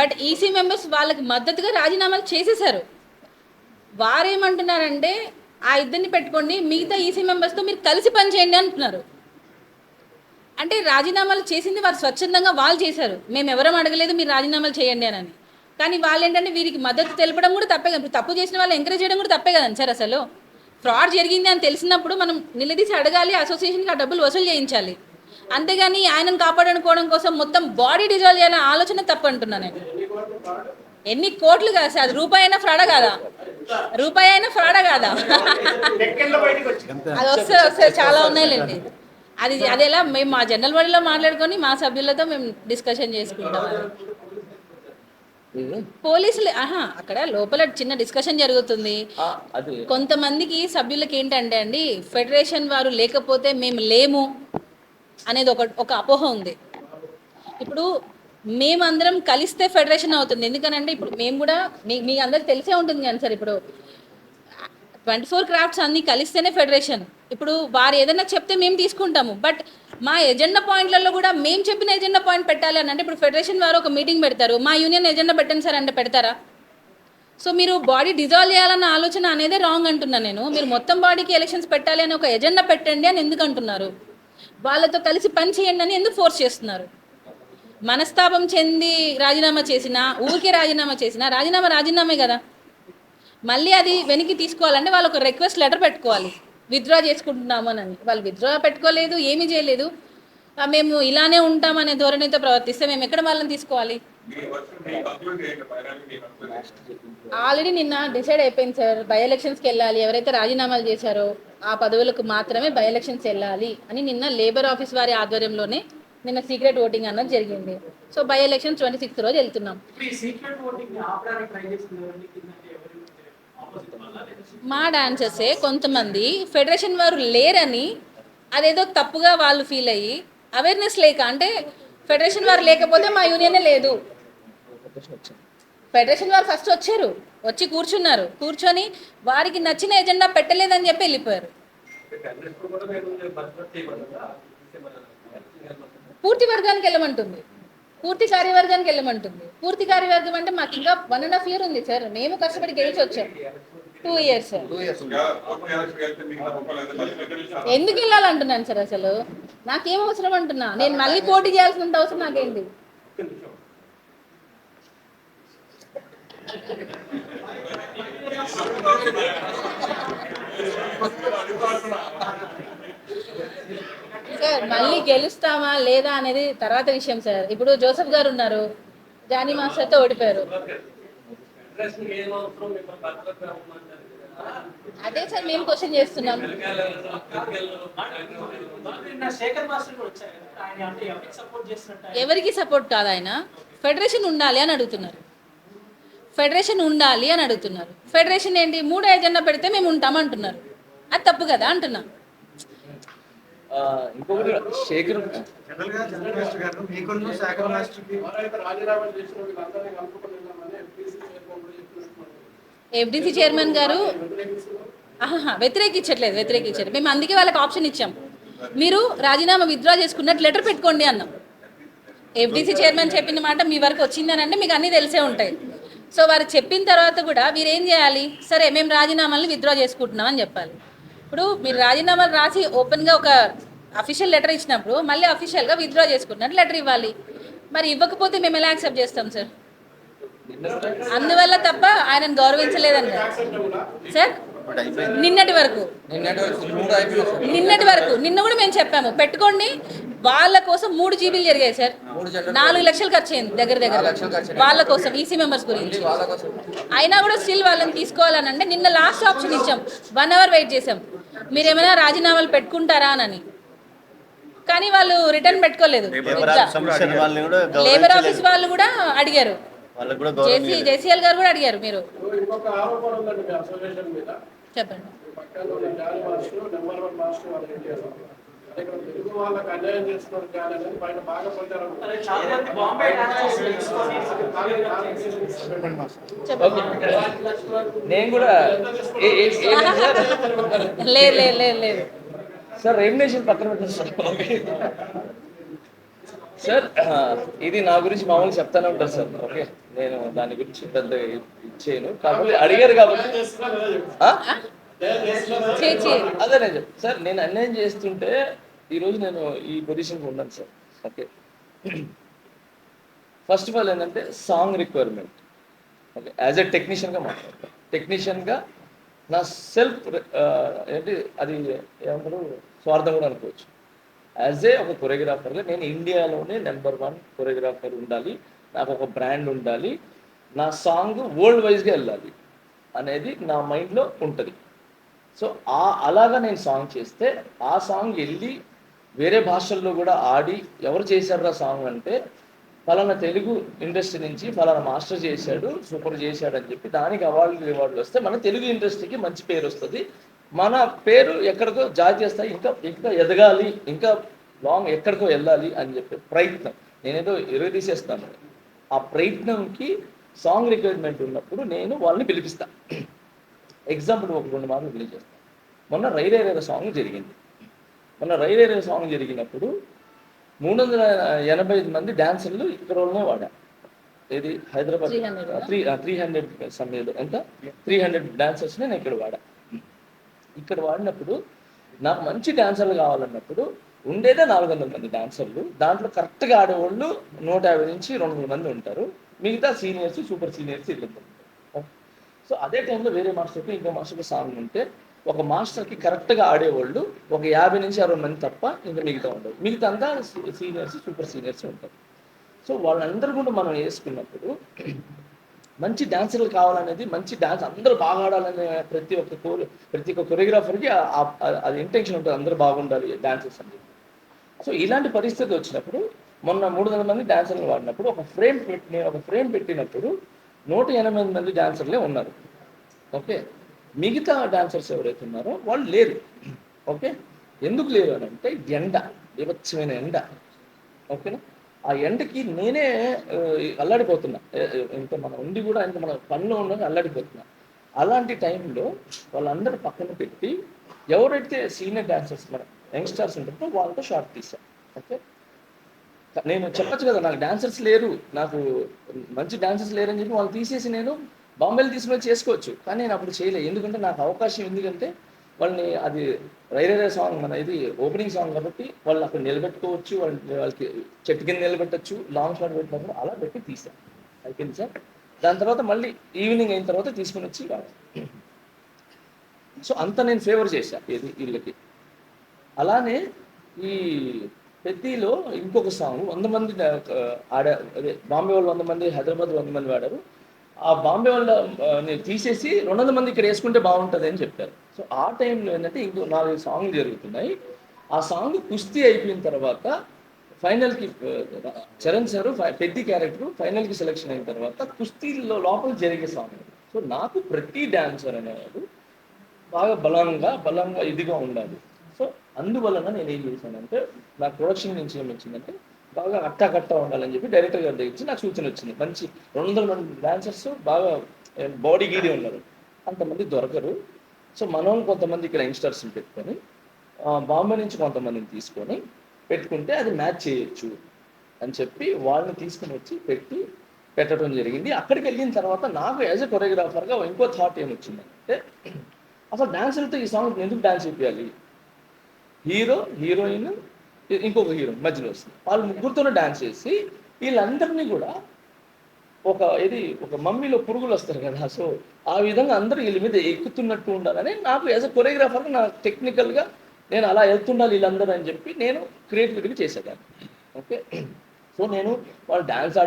బట్ ఈసీ మెంబర్స్ వాళ్ళకి మద్దతుగా రాజీనామాలు చేసేసారు. వారేమంటున్నారంటే ఆ ఇద్దరిని పెట్టుకోండి, మిగతా ఈసీ మెంబర్స్తో మీరు కలిసి పనిచేయండి అంటున్నారు. అంటే రాజీనామాలు చేసింది వారు స్వచ్ఛందంగా వాళ్ళు చేశారు, మేము ఎవరం అడగలేదు మీరు రాజీనామాలు చేయండి అని. కానీ వాళ్ళు ఏంటంటే వీరికి మద్దతు తెలపడం కూడా తప్పే కదా. తప్పు చేసిన వాళ్ళు ఎంకరేజ్ చేయడం కూడా తప్పే కదండి సార్. అసలు ఫ్రాడ్ జరిగింది అని తెలిసినప్పుడు మనం నిలదీసి అడగాలి, అసోసియేషన్కి ఆ డబ్బులు వసూలు చేయించాలి. అంతేగాని ఆయనను కాపాడుకోవడం కోసం మొత్తం బాడీ డిజాల్వ్ చేయాలనే ఆలోచన తప్పు అంటున్నాను నేను. ఎన్ని కోట్లు కాదు సార్, అది రూపాయి అయినా ఫ్రాడా కాదా? రూపాయి అయినా ఫ్రాడా కాదా? అది వస్తే చాలా ఉన్నాయిలేండి. అది ఎలా మేము మా జనరల్ బాడీలో మాట్లాడుకొని మా సభ్యులతో మేము డిస్కషన్ చేసుకుంటాం. ఇది పోలీసులు అక్కడ లోపల చిన్న డిస్కషన్ జరుగుతుంది. అది కొంతమందికి సభ్యులకి ఏంటంటే అండి, ఫెడరేషన్ వారు లేకపోతే మేము లేము అనేది ఒక అపోహ ఉంది. ఇప్పుడు మేమందరం కలిస్తే ఫెడరేషన్ అవుతుంది. ఎందుకనంటే ఇప్పుడు మేము కూడా మీ అందరికి తెలిసే ఉంటుంది కానీ సార్, ఇప్పుడు 24 క్రాఫ్ట్స్ అన్నీ కలిస్తేనే ఫెడరేషన్. ఇప్పుడు వారు ఏదైనా చెప్తే మేము తీసుకుంటాము, బట్ మా ఎజెండా పాయింట్లలో కూడా మేము చెప్పిన ఎజెండా పాయింట్ పెట్టాలి అని అంటే, ఇప్పుడు ఫెడరేషన్ వారు ఒక మీటింగ్ పెడతారు, మా యూనియన్ ఎజెండా పెట్టండి సార్ అంటే పెడతారా? సో మీరు బాడీ డిజాల్వ్ చేయాలన్న ఆలోచన అనేదే రాంగ్ అంటున్నాను నేను. మీరు మొత్తం బాడీకి ఎలక్షన్స్ పెట్టాలి అని ఒక ఎజెండా పెట్టండి అని ఎందుకు అంటున్నారు? వాళ్ళతో కలిసి పని చేయండి అని ఎందుకు ఫోర్స్ చేస్తున్నారు? మనస్తాపం చెంది రాజీనామా చేసినా, ఊరికే రాజీనామా చేసినా రాజీనామే కదా. మళ్ళీ అది వెనక్కి తీసుకోవాలంటే వాళ్ళు ఒక రిక్వెస్ట్ లెటర్ పెట్టుకోవాలి, విత్డ్రా చేసుకుంటున్నాము అని. వాళ్ళు విత్డ్రా పెట్టుకోలేదు, ఏమీ చేయలేదు. మేము ఇలానే ఉంటామనే ధోరణితో ప్రవర్తిస్తే మేము ఎక్కడ వాళ్ళని తీసుకోవాలి? ఆల్రెడీ నిన్న డిసైడ్ అయిపోయింది సార్, బై ఎలక్షన్స్కి వెళ్ళాలి. ఎవరైతే రాజీనామాలు చేశారో ఆ పదవులకు మాత్రమే బై ఎలక్షన్స్ వెళ్ళాలి అని నిన్న లేబర్ ఆఫీస్ వారి ఆధ్వర్యంలోనే నిన్న సీక్రెట్ ఓటింగ్ అన్నది జరిగింది. సో బై ఎలక్షన్స్ 26 రోజు వెళ్తున్నాం. మా డాన్సర్సే కొంతమంది ఫెడరేషన్ వారు లేరని అదేదో తప్పుగా వాళ్ళు ఫీల్ అయ్యి, అవేర్నెస్ లేక, అంటే ఫెడరేషన్ వారు లేకపోతే మా యూనియనే లేదు. ఫెడరేషన్ వారు ఫస్ట్ వచ్చారు, వచ్చి కూర్చొని వారికి నచ్చిన ఎజెండా పెట్టలేదని చెప్పి వెళ్ళిపోయారు. పూర్తి వర్గానికి వెళ్ళమంటుంది, పూర్తి కార్యవర్గానికి వెళ్ళమంటుంది. పూర్తి కార్యవర్గం అంటే మాకు ఇంకా 1.5 year ఉంది సార్. మేము కష్టపడి గెలిచి వచ్చాం. 2 years సార్. ఎందుకు వెళ్ళాలంటున్నాను సార్? అసలు నాకేం అవసరం అంటున్నా? నేను మళ్ళీ పోటీ చేయాల్సినంత అవసరం నాకేంటి? సార్ మళ్ళీ గెలుస్తామా లేదా అనేది తర్వాత విషయం సార్. ఇప్పుడు జోసెఫ్ గారు ఉన్నారు, జానీ మాస్టర్తో ఓడిపోయారు. అదే సార్ మేము క్వశ్చన్ చేస్తున్నాం. ఎవరికి సపోర్ట్ కాదు ఆయన, ఫెడరేషన్ ఉండాలి అని అడుగుతున్నారు. ఫెడరేషన్ ఏంటి? 3 ఎజెండా పెడితే మేము ఉంటామంటున్నారు. అది తప్పు కదా అంటున్నా. ఇంకొకటి శేఖర్ ఎఫ్డీసీ చైర్మన్ గారు వ్యతిరేకించట్లేదు. మేము అందుకే వాళ్ళకి ఆప్షన్ ఇచ్చాం, మీరు రాజీనామా విత్డ్రా చేసుకున్నట్టు లెటర్ పెట్టుకోండి అన్నాం. ఎఫ్డీసీ చైర్మన్ చెప్పిన మాట మీ వరకు వచ్చిందని అంటే మీకు అన్నీ తెలిసే ఉంటాయి. సో వారు చెప్పిన తర్వాత కూడా మీరు ఏం చేయాలి? సరే మేము రాజీనామాలను విత్డ్రా చేసుకుంటున్నాం అని చెప్పాలి. ఇప్పుడు మీరు రాజీనామాలు రాసి ఓపెన్గా ఒక అఫీషియల్ లెటర్ ఇచ్చినప్పుడు మళ్ళీ అఫీషియల్గా విత్డ్రా చేసుకుంటున్నట్టు లెటర్ ఇవ్వాలి. మరి ఇవ్వకపోతే మేము ఎలా యాక్సెప్ట్ చేస్తాం సార్? అందువల్ల తప్ప ఆయనను గౌరవించలేదని సార్. నిన్నటి వరకు నిన్న కూడా మేము చెప్పాము పెట్టుకోండి. వాళ్ళ కోసం 3 జీబీలు జరిగాయి సార్. 4 లక్షలు ఖర్చు అయింది దగ్గర వాళ్ళ కోసం, ఈసీ మెంబర్స్ గురించి. అయినా కూడా స్టిల్ వాళ్ళని తీసుకోవాలని అంటే నిన్న లాస్ట్ ఆప్షన్ ఇచ్చాం. 1 hour వెయిట్ చేసాం, మీరు ఏమైనా రాజీనామాలు పెట్టుకుంటారా అని. కానీ వాళ్ళు రిటర్న్ పెట్టుకోలేదు. లేబర్ ఆఫీస్ వాళ్ళు కూడా అడిగారు, జేసీఎల్ గారు కూడా అడిగారు. మీరు చెప్పండి. నేను కూడా లేదు సార్, రెమ్యునేషన్ పక్కన పెట్టండి సార్. ఇది నా గురించి మామూలుగా చెప్తానే ఉంటారు సార్. ఓకే, నేను దాని గురించి పెద్ద ఇచ్చేయను. కాకపోతే అడిగారు కాబట్టి అదే నేను సార్, నేను అన్యాయం చేస్తుంటే ఈరోజు నేను ఈ పొజిషన్కి ఉన్నాను sir. Okay, first of all ఏంటంటే song requirement. Okay, as a టెక్నీషియన్గా మాట్లాడతాను. టెక్నీషియన్గా నా సెల్ఫ్ ఏంటి అది ఏమంటారు, స్వార్థం కూడా అనుకోవచ్చు. యాజ్ ఏ ఒక కొరియోగ్రాఫర్గా నేను ఇండియాలోనే నెంబర్ 1 కొరియోగ్రాఫర్ ఉండాలి, నాకు ఒక బ్రాండ్ ఉండాలి, నా సాంగ్ వరల్డ్ వైజ్గా వెళ్ళాలి అనేది నా మైండ్లో ఉంటుంది. సో అలాగా నేను సాంగ్ చేస్తే ఆ సాంగ్ వెళ్ళి వేరే భాషల్లో కూడా ఆడి ఎవరు చేశారు ఆ సాంగ్ అంటే ఫలానా తెలుగు ఇండస్ట్రీ నుంచి ఫలానా మాస్టర్ చేశాడు, సూపర్ చేశాడు అని చెప్పి దానికి రివార్డులు వస్తే మన తెలుగు ఇండస్ట్రీకి మంచి పేరు వస్తుంది. మన పేరు ఎక్కడికో జాతీయ స్థాయి ఇంకా ఇంకా ఎదగాలి, ఇంకా లాంగ్ ఎక్కడికో వెళ్ళాలి అని చెప్పి ప్రయత్నం. నేనేదో తీసేస్తాను. ఆ ప్రయత్నంకి సాంగ్ రిక్వైర్మెంట్ ఉన్నప్పుడు నేను వాళ్ళని పిలిపిస్తాను. ఎగ్జాంపుల్ ఒక 2 మార్లు పిలిచేస్తాను. మొన్న రైరేరే సాంగ్ జరిగింది. సాంగ్ జరిగినప్పుడు 385 మంది డాన్సర్లు ఇక్కడ వాళ్ళనే వాడా. ఇది హైదరాబాద్ 300 సమయంలో ఎంత 300 డాన్సర్స్ని నేను ఇక్కడ వాడినప్పుడు నాకు మంచి డాన్సర్లు కావాలన్నప్పుడు ఉండేదే 400 మంది డాన్సర్లు. దాంట్లో కరెక్ట్గా ఆడేవాళ్ళు 150 నుంచి 200 మంది ఉంటారు. మిగతా సీనియర్స్, సూపర్ సీనియర్స్ ఇట్లా ఉంటారు. సో అదే టైంలో వేరే మాస్టర్కి ఇంకో మాస్టర్కి సాంగ్ ఉంటే ఒక మాస్టర్కి కరెక్ట్గా ఆడేవాళ్ళు ఒక 50 నుంచి 60 మంది తప్ప ఇంకా మిగతా ఉండదు. మిగతా అంతా సీనియర్స్, సూపర్ సీనియర్స్ ఉంటారు. సో వాళ్ళందరూ కూడా మనం వేసుకున్నప్పుడు మంచి డాన్సర్లు కావాలనేది, మంచి డాన్స్ అందరూ బాగా ఆడాలనే ప్రతి ఒక్క కొరియోగ్రాఫర్కి అది ఇంటెన్షన్ ఉంటుంది, అందరూ బాగుండాలి డాన్సర్స్ అని. సో ఇలాంటి పరిస్థితి వచ్చినప్పుడు మొన్న 300 మంది డాన్సర్లు వాడినప్పుడు ఒక ఫ్రేమ్ పెట్టినప్పుడు 180 మంది డాన్సర్లే ఉన్నారు. ఓకే, మిగతా డాన్సర్స్ ఎవరైతే ఉన్నారో వాళ్ళు లేరు. ఓకే, ఎందుకు లేరు అని అంటే విభత్సమైన ఎండ. ఓకేనా, ఆ ఎండకి నేనే అల్లాడిపోతున్నా. ఇంకా మన ఉండి కూడా ఇంకా మన పనిలో ఉండగా అల్లాడిపోతున్నా. అలాంటి టైంలో వాళ్ళందరూ పక్కన పెట్టి ఎవరైతే సీనియర్ డాన్సర్స్ మన యంగ్స్టర్స్ ఉంటారో వాళ్ళతో షార్ట్ తీశాను. ఓకే, నేను చెప్పచ్చు కదా నాకు డాన్సర్స్ లేరు, నాకు మంచి డాన్సర్స్ లేరని చెప్పి వాళ్ళు తీసేసి నేను బాంబేలో తీసుకుని చేసుకోవచ్చు. కానీ నేను అప్పుడు చేయలేదు. ఎందుకంటే నాకు అవకాశం, ఎందుకంటే వాళ్ళని అది రైరే సాంగ్ మన ఇది ఓపెనింగ్ సాంగ్ కాబట్టి వాళ్ళని అక్కడ నిలబెట్టుకోవచ్చు, వాళ్ళకి చెట్టు కింద నిలబెట్టచ్చు, లాంగ్ షాట్ పెట్టినప్పుడు అలా పెట్టి తీసాను. అయిపోయింది సార్. దాని తర్వాత మళ్ళీ ఈవినింగ్ అయిన తర్వాత తీసుకుని వచ్చి సో అంత నేను ఫేవర్ చేశాను వీళ్ళకి. అలానే ఈ పెద్దీలో ఇంకొక సాంగ్ 100 మంది అదే బాంబే వాళ్ళు 100 మంది, హైదరాబాద్ 100 మంది వాడారు. ఆ బాంబే వాళ్ళని తీసేసి 200 మంది ఇక్కడ వేసుకుంటే బాగుంటుంది అని చెప్పారు. సో ఆ టైంలో ఏంటంటే ఇంకో 4 సాంగ్లు జరుగుతున్నాయి. ఆ సాంగ్ కుస్తీ అయిపోయిన తర్వాత ఫైనల్కి చరణ్ సారు పెద్ద క్యారెక్టర్ ఫైనల్కి సెలెక్షన్ అయిన తర్వాత కుస్తీలో లోపల జరిగే సాంగ్. సో నాకు ప్రతి డాన్సర్ అనేవాడు బాగా బలంగా ఇదిగా ఉండాలి. సో అందువలన నేను ఏం చేశానంటే నాకు ప్రొడక్షన్ నుంచి ఏం వచ్చిందంటే బాగా కట్టా ఉండాలని చెప్పి డైరెక్టర్ గారి దగ్గర నాకు సూచన వచ్చింది. మంచి 200 మంది డాన్సర్స్ బాగా బాడీ గీడి ఉన్నారు, అంతమంది దొరకరు. సో మనం కొంతమంది ఇక్కడ యంగ్స్టర్స్ని పెట్టుకొని బాంబే నుంచి కొంతమందిని తీసుకొని పెట్టుకుంటే అది మ్యాచ్ చేయొచ్చు అని చెప్పి వాళ్ళని తీసుకుని వచ్చి పెట్టడం జరిగింది. అక్కడికి వెళ్ళిన తర్వాత నాకు యాజ్ ఎ కొరియోగ్రాఫర్గా ఇంకో థాట్ ఏమొచ్చిందంటే అసలు డాన్సర్లతో ఈ సాంగ్ ఎందుకు డాన్స్ చేయాలి? హీరోయిన్ ఇంకొక హీరో మధ్యలో వస్తుంది, వాళ్ళు ముగ్గురితోనే డాన్స్ చేసి వీళ్ళందరినీ కూడా ఒక మమ్మీలో పురుగులు వస్తారు కదా, సో ఆ విధంగా అందరూ వీళ్ళ మీద ఎక్కుతున్నట్టు ఉండాలని నాకు యాజ్ అ కొరియోగ్రాఫర్గా నా టెక్నికల్గా నేను అలా వెళ్తుండాలి వీళ్ళందరూ అని చెప్పి నేను క్రియేటివిటీగా చేసేదాన్ని. ఓకే, సో నేను వాళ్ళు డాన్స్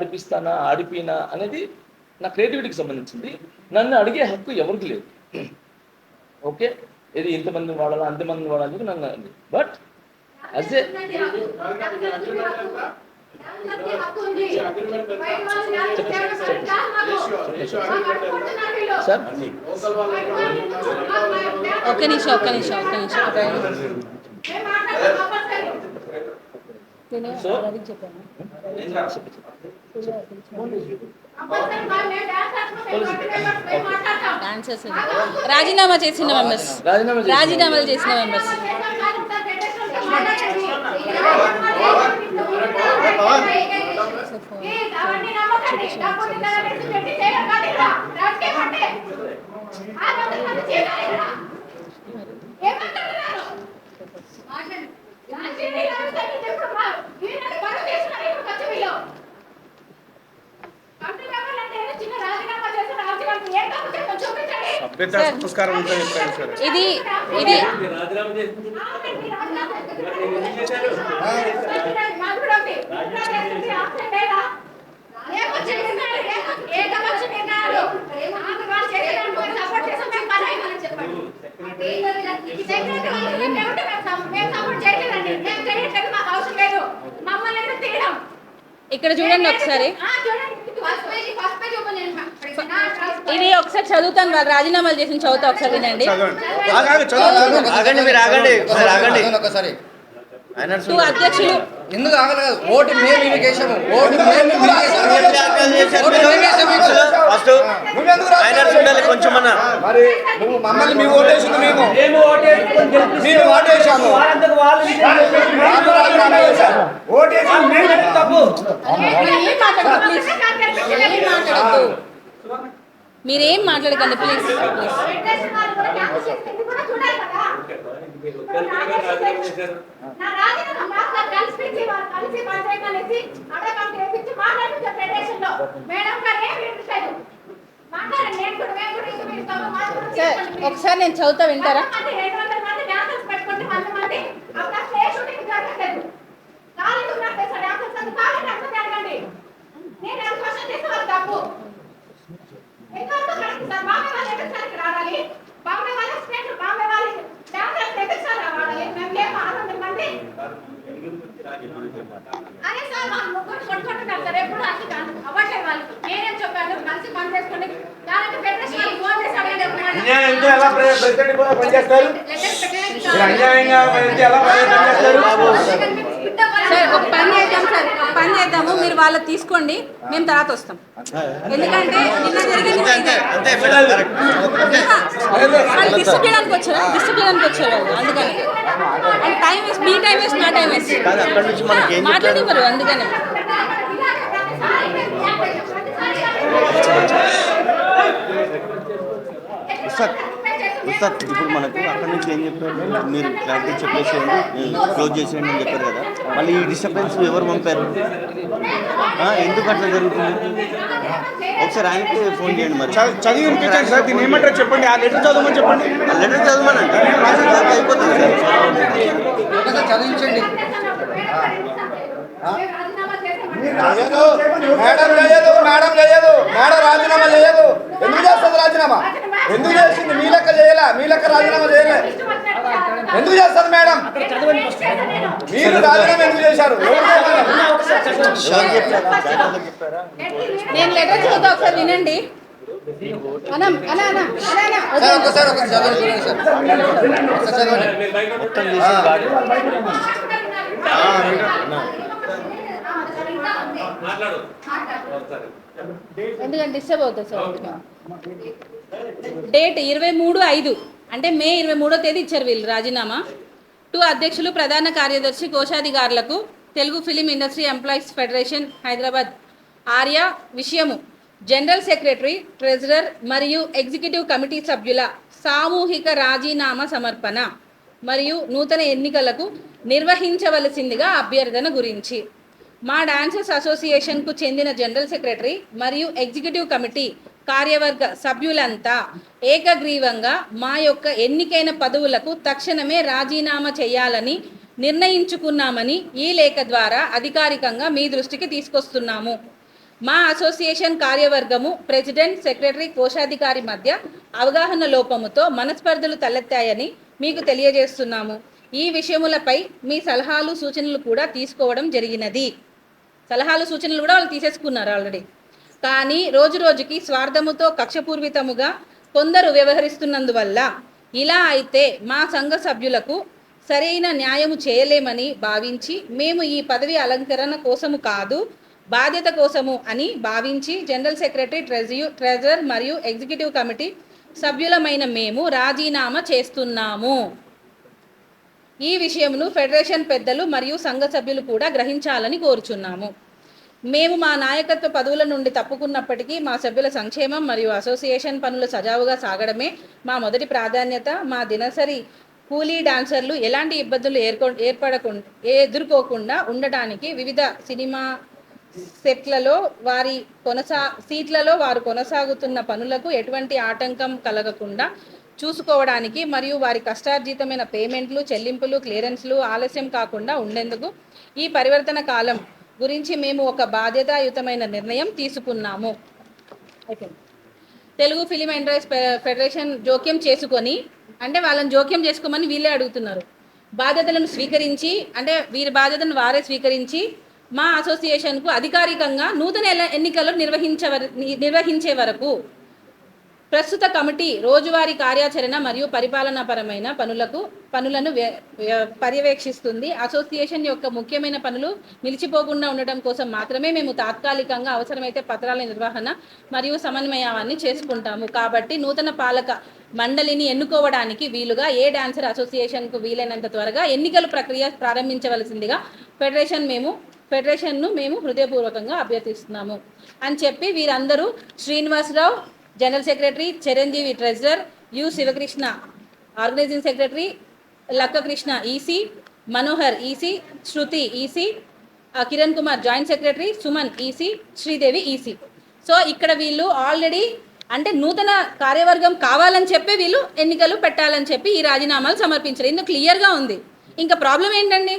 ఆడిపోయినా అనేది నా క్రియేటివిటీకి సంబంధించింది. నన్ను అడిగే హక్కు ఎవరికి లేదు. ఓకే, ఇది ఇంతమంది వాడాలా అంతమంది వాడాలి నన్ను, బట్ యాజ్ ఏ సార్ ఒక్క నిమిషం రాజీనామా చేసిన మెంబర్స్ పురస్కారం ఉంటుంది సార్. ఇది ఇక్కడ చూడండి ఒకసారి, ఇది ఒకసారి చదువుతాను, వాళ్ళు రాజీనామాలు చేసిన చదువుతా, ఒకసారి వినండి. ఆగండి మీరు ఆగండి ఆగండి ఒకసారి టూ అధ్యక్షులు ఎందుకు ఆగలేదు? ఓటు మేము మీకు వేసాము, ఓటు మేము మీకు వేసాము. ఫస్ట్ ఆయన ఉండాలి కొంచెం అన్న. మరి నువ్వు మమ్మల్ని మీ ఓటేసింది మేము మీరు ఓటేసాము మీరేం మాట్లాడకండి ప్లీజ్. సార్ ఒకసారి నేను చదువుతా, వింటారా? అరే సార్ వాళ్ళు ముగ్గురు కొట్టుకుంటున్నారు సార్, ఎప్పుడు అవ్వట్లేదు వాళ్ళు. నేనేం చెప్పాను, కలిసి పని చేసుకుని దానికి ఫెడరేషన్ ఫోన్ చేసి అడిగాను. సార్ ఒక పని చేద్దాం సార్, ఒక పని చేద్దాము, మీరు వాళ్ళ తీసుకోండి, మేము తర్వాత వస్తాం. ఎందుకంటే నిన్న జరిగింది వాళ్ళు డిసిప్లిన్ వచ్చారు వాళ్ళు, అందుకని టైం వేస్ట్, మీ టైం వేస్ట్, నా టైం వేస్ట్, మాట్లాడివ్వరు అందుకని. ఉస్తాద్ ఇప్పుడు మనకు అక్కడ నుంచి ఏం చెప్పారు, మీరు క్లారిటీ చెప్పేసేయండి, క్లోజ్ చేసేయండి అని చెప్పారు కదా. మళ్ళీ ఈ డిస్టర్బెన్స్ ఎవరు పంపారు, ఎందుకు అట్లా జరుగుతుంది? ఒకసారి ఆయనకి ఫోన్ చేయండి. మరి చదివి వినిపించండి సార్, దీన్ని ఏమంటారు చెప్పండి, ఆ లెటర్ చదవమని చెప్పండి. ఆ లెటర్ చదవమని అంటే అయిపోతుంది సార్. చదివించండి. మేడం రాజీనామా చేయదు. ఎందుకు చేస్తుంది రాజీనామా? ఎందుకు చేసింది? మీ లెక్క చేయలే, మీ లెక్క రాజీనామా చేయలే. ఎందుకు చేస్తారు మేడం? మీరు రాజీనామా ఎందుకు చేశారు? నేను లెటర్ చదువుతా, ఒకసారి వినండి. ఒకసారి చదవండి సార్. ఎందుకంటే డిస్టర్బ్ అవుతుంది సార్. డేట్ 23/5 అంటే మే 23వ తేదీ ఇచ్చారు వీళ్ళు రాజీనామా. 2 అధ్యక్షులు, ప్రధాన కార్యదర్శి, కోశాధికారులకు Telugu film industry employees federation Hyderabad ఆర్య విషయము జనరల్ సెక్రటరీ, ట్రెజరర్ మరియు ఎగ్జిక్యూటివ్ కమిటీ సభ్యుల సామూహిక రాజీనామా సమర్పణ మరియు నూతన ఎన్నికలకు నిర్వహించవలసిందిగా అభ్యర్థన గురించి మా డాన్సర్స్ అసోసియేషన్కు చెందిన జనరల్ సెక్రటరీ మరియు ఎగ్జిక్యూటివ్ కమిటీ కార్యవర్గ సభ్యులంతా ఏకగ్రీవంగా మా యొక్క ఎన్నికైన పదవులకు తక్షణమే రాజీనామా చేయాలని నిర్ణయించుకున్నామని ఈ లేఖ ద్వారా అధికారికంగా మీ దృష్టికి తీసుకొస్తున్నాము. మా అసోసియేషన్ కార్యవర్గము ప్రెసిడెంట్, సెక్రటరీ, కోశాధికారి మధ్య అవగాహన లోపముతో మనస్పర్ధలు తలెత్తాయని మీకు తెలియజేస్తున్నాము. ఈ విషయములపై మీ సలహాలు, సూచనలు కూడా తీసుకోవడం జరిగినది. సలహాలు, సూచనలు కూడా వాళ్ళు తీసేసుకున్నారు ఆల్రెడీ. కానీ రోజు రోజుకి స్వార్థముతో కక్షపూర్వితముగా కొందరు వ్యవహరిస్తున్నందువల్ల ఇలా అయితే మా సంఘ సభ్యులకు సరైన న్యాయము చేయలేమని భావించి మేము ఈ పదవి అలంకరణ కోసము కాదు, బాధ్యత కోసము అని భావించి జనరల్ సెక్రటరీ, ట్రెజరర్ మరియు ఎగ్జిక్యూటివ్ కమిటీ సభ్యులమైన మేము రాజీనామా చేస్తున్నాము. ఈ విషయమును ఫెడరేషన్ పెద్దలు మరియు సంఘ సభ్యులు కూడా గ్రహించాలని కోరుచున్నాము. మేము మా నాయకత్వ పదవుల నుండి తప్పుకున్నప్పటికీ మా సభ్యుల సంక్షేమం మరియు అసోసియేషన్ పనులు సజావుగా సాగడమే మా మొదటి ప్రాధాన్యత. మా దినసరి కూలీ డాన్సర్లు ఎలాంటి ఇబ్బందులు ఎదుర్కోకుండా ఉండటానికి వివిధ సినిమా సీట్లలో వారు కొనసాగుతున్న పనులకు ఎటువంటి ఆటంకం కలగకుండా చూసుకోవడానికి మరియు వారి కష్టార్జితమైన పేమెంట్లు, చెల్లింపులు, క్లియరెన్స్లు ఆలస్యం కాకుండా ఉండేందుకు ఈ పరివర్తన కాలం గురించి మేము ఒక బాధ్యతాయుతమైన నిర్ణయం తీసుకున్నాము. తెలుగు ఫిలిం ఇండస్ట్రీ ఫెడరేషన్ జోక్యం చేసుకొని, అంటే వాళ్ళని జోక్యం చేసుకోమని వీళ్ళే అడుగుతున్నారు. బాధ్యతలను స్వీకరించి, అంటే వీరి బాధ్యతను వారే స్వీకరించి మా అసోసియేషన్కు అధికారికంగా నూతన ఎన్నికలు నిర్వహించే వరకు ప్రస్తుత కమిటీ రోజువారీ కార్యాచరణ మరియు పరిపాలనాపరమైన పనులను పర్యవేక్షిస్తుంది. అసోసియేషన్ యొక్క ముఖ్యమైన పనులు నిలిచిపోకుండా ఉండటం కోసం మాత్రమే మేము తాత్కాలికంగా అవసరమైతే పత్రాల నిర్వహణ మరియు సమన్వయాన్ని చేసుకుంటాము. కాబట్టి నూతన పాలక మండలిని ఎన్నుకోవడానికి వీలుగా ఏ డాన్సర్ అసోసియేషన్కు వీలైనంత త్వరగా ఎన్నికల ప్రక్రియ ప్రారంభించవలసిందిగా ఫెడరేషన్ను మేము హృదయపూర్వకంగా అభ్యర్థిస్తున్నాము అని చెప్పి వీరందరూ Srinivasa Rao general secretary, Chiranjeevi treasurer, U Sivakrishna organising secretary, Lakkakrishna EC, Manohar EC, Shruti EC, Kiran Kumar joint secretary, Suman EC, Sridevi EC. So ఇక్కడ వీళ్ళు ఆల్రెడీ అంటే నూతన కార్యవర్గం కావాలని చెప్పి వీళ్ళు ఎన్నికలు పెట్టాలని చెప్పి ఈ రాజీనామాలు సమర్పించారు. ఇందుకు క్లియర్గా ఉంది. ఇంకా ప్రాబ్లం ఏంటండి?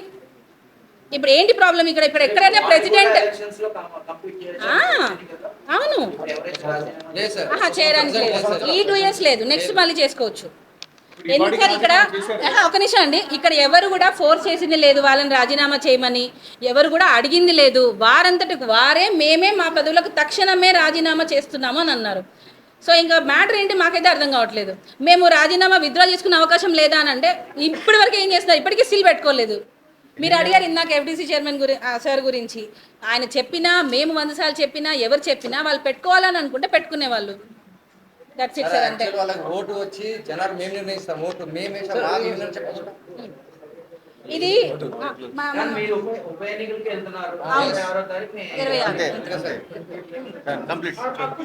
ఇప్పుడు ఏంటి ప్రాబ్లం? ఇక్కడ ఎక్కడైనా ప్రెసిడెంట్ అవును చేయడానికి ఈ 2 years లేదు, నెక్స్ట్ మళ్ళీ చేసుకోవచ్చు. ఎందుకంటే ఇక్కడ ఒక నిమిషం అండి, ఇక్కడ ఎవరు కూడా ఫోర్స్ చేసింది లేదు వాళ్ళని రాజీనామా చేయమని, ఎవరు కూడా అడిగింది లేదు. వారంతటికి వారే మేమే మా పదవులకు తక్షణమే రాజీనామా చేస్తున్నాము అని అన్నారు. సో ఇంకా మ్యాటర్ ఏంటి మాకైతే అర్థం కావట్లేదు. మేము రాజీనామా విత్డ్రా చేసుకునే అవకాశం లేదా అని అంటే ఇప్పటి వరకు ఏం చేస్తున్నారు? ఇప్పటికీ స్టిల్ పెట్టుకోలేదు. మీరు అడిగారు ఇందాక ఎఫ్డీసీ చైర్మన్ సార్ గురించి. ఆయన చెప్పినా, మేము 100 సార్లు చెప్పినా, ఎవరు చెప్పినా వాళ్ళు పెట్టుకోవాలని అనుకుంటే పెట్టుకునే వాళ్ళు. That's it sir. అంతే. వాళ్ళకి ఓటు వచ్చి జనాలు మేము నిర్ణయిస్తాం, ఓటు మేమే ఇది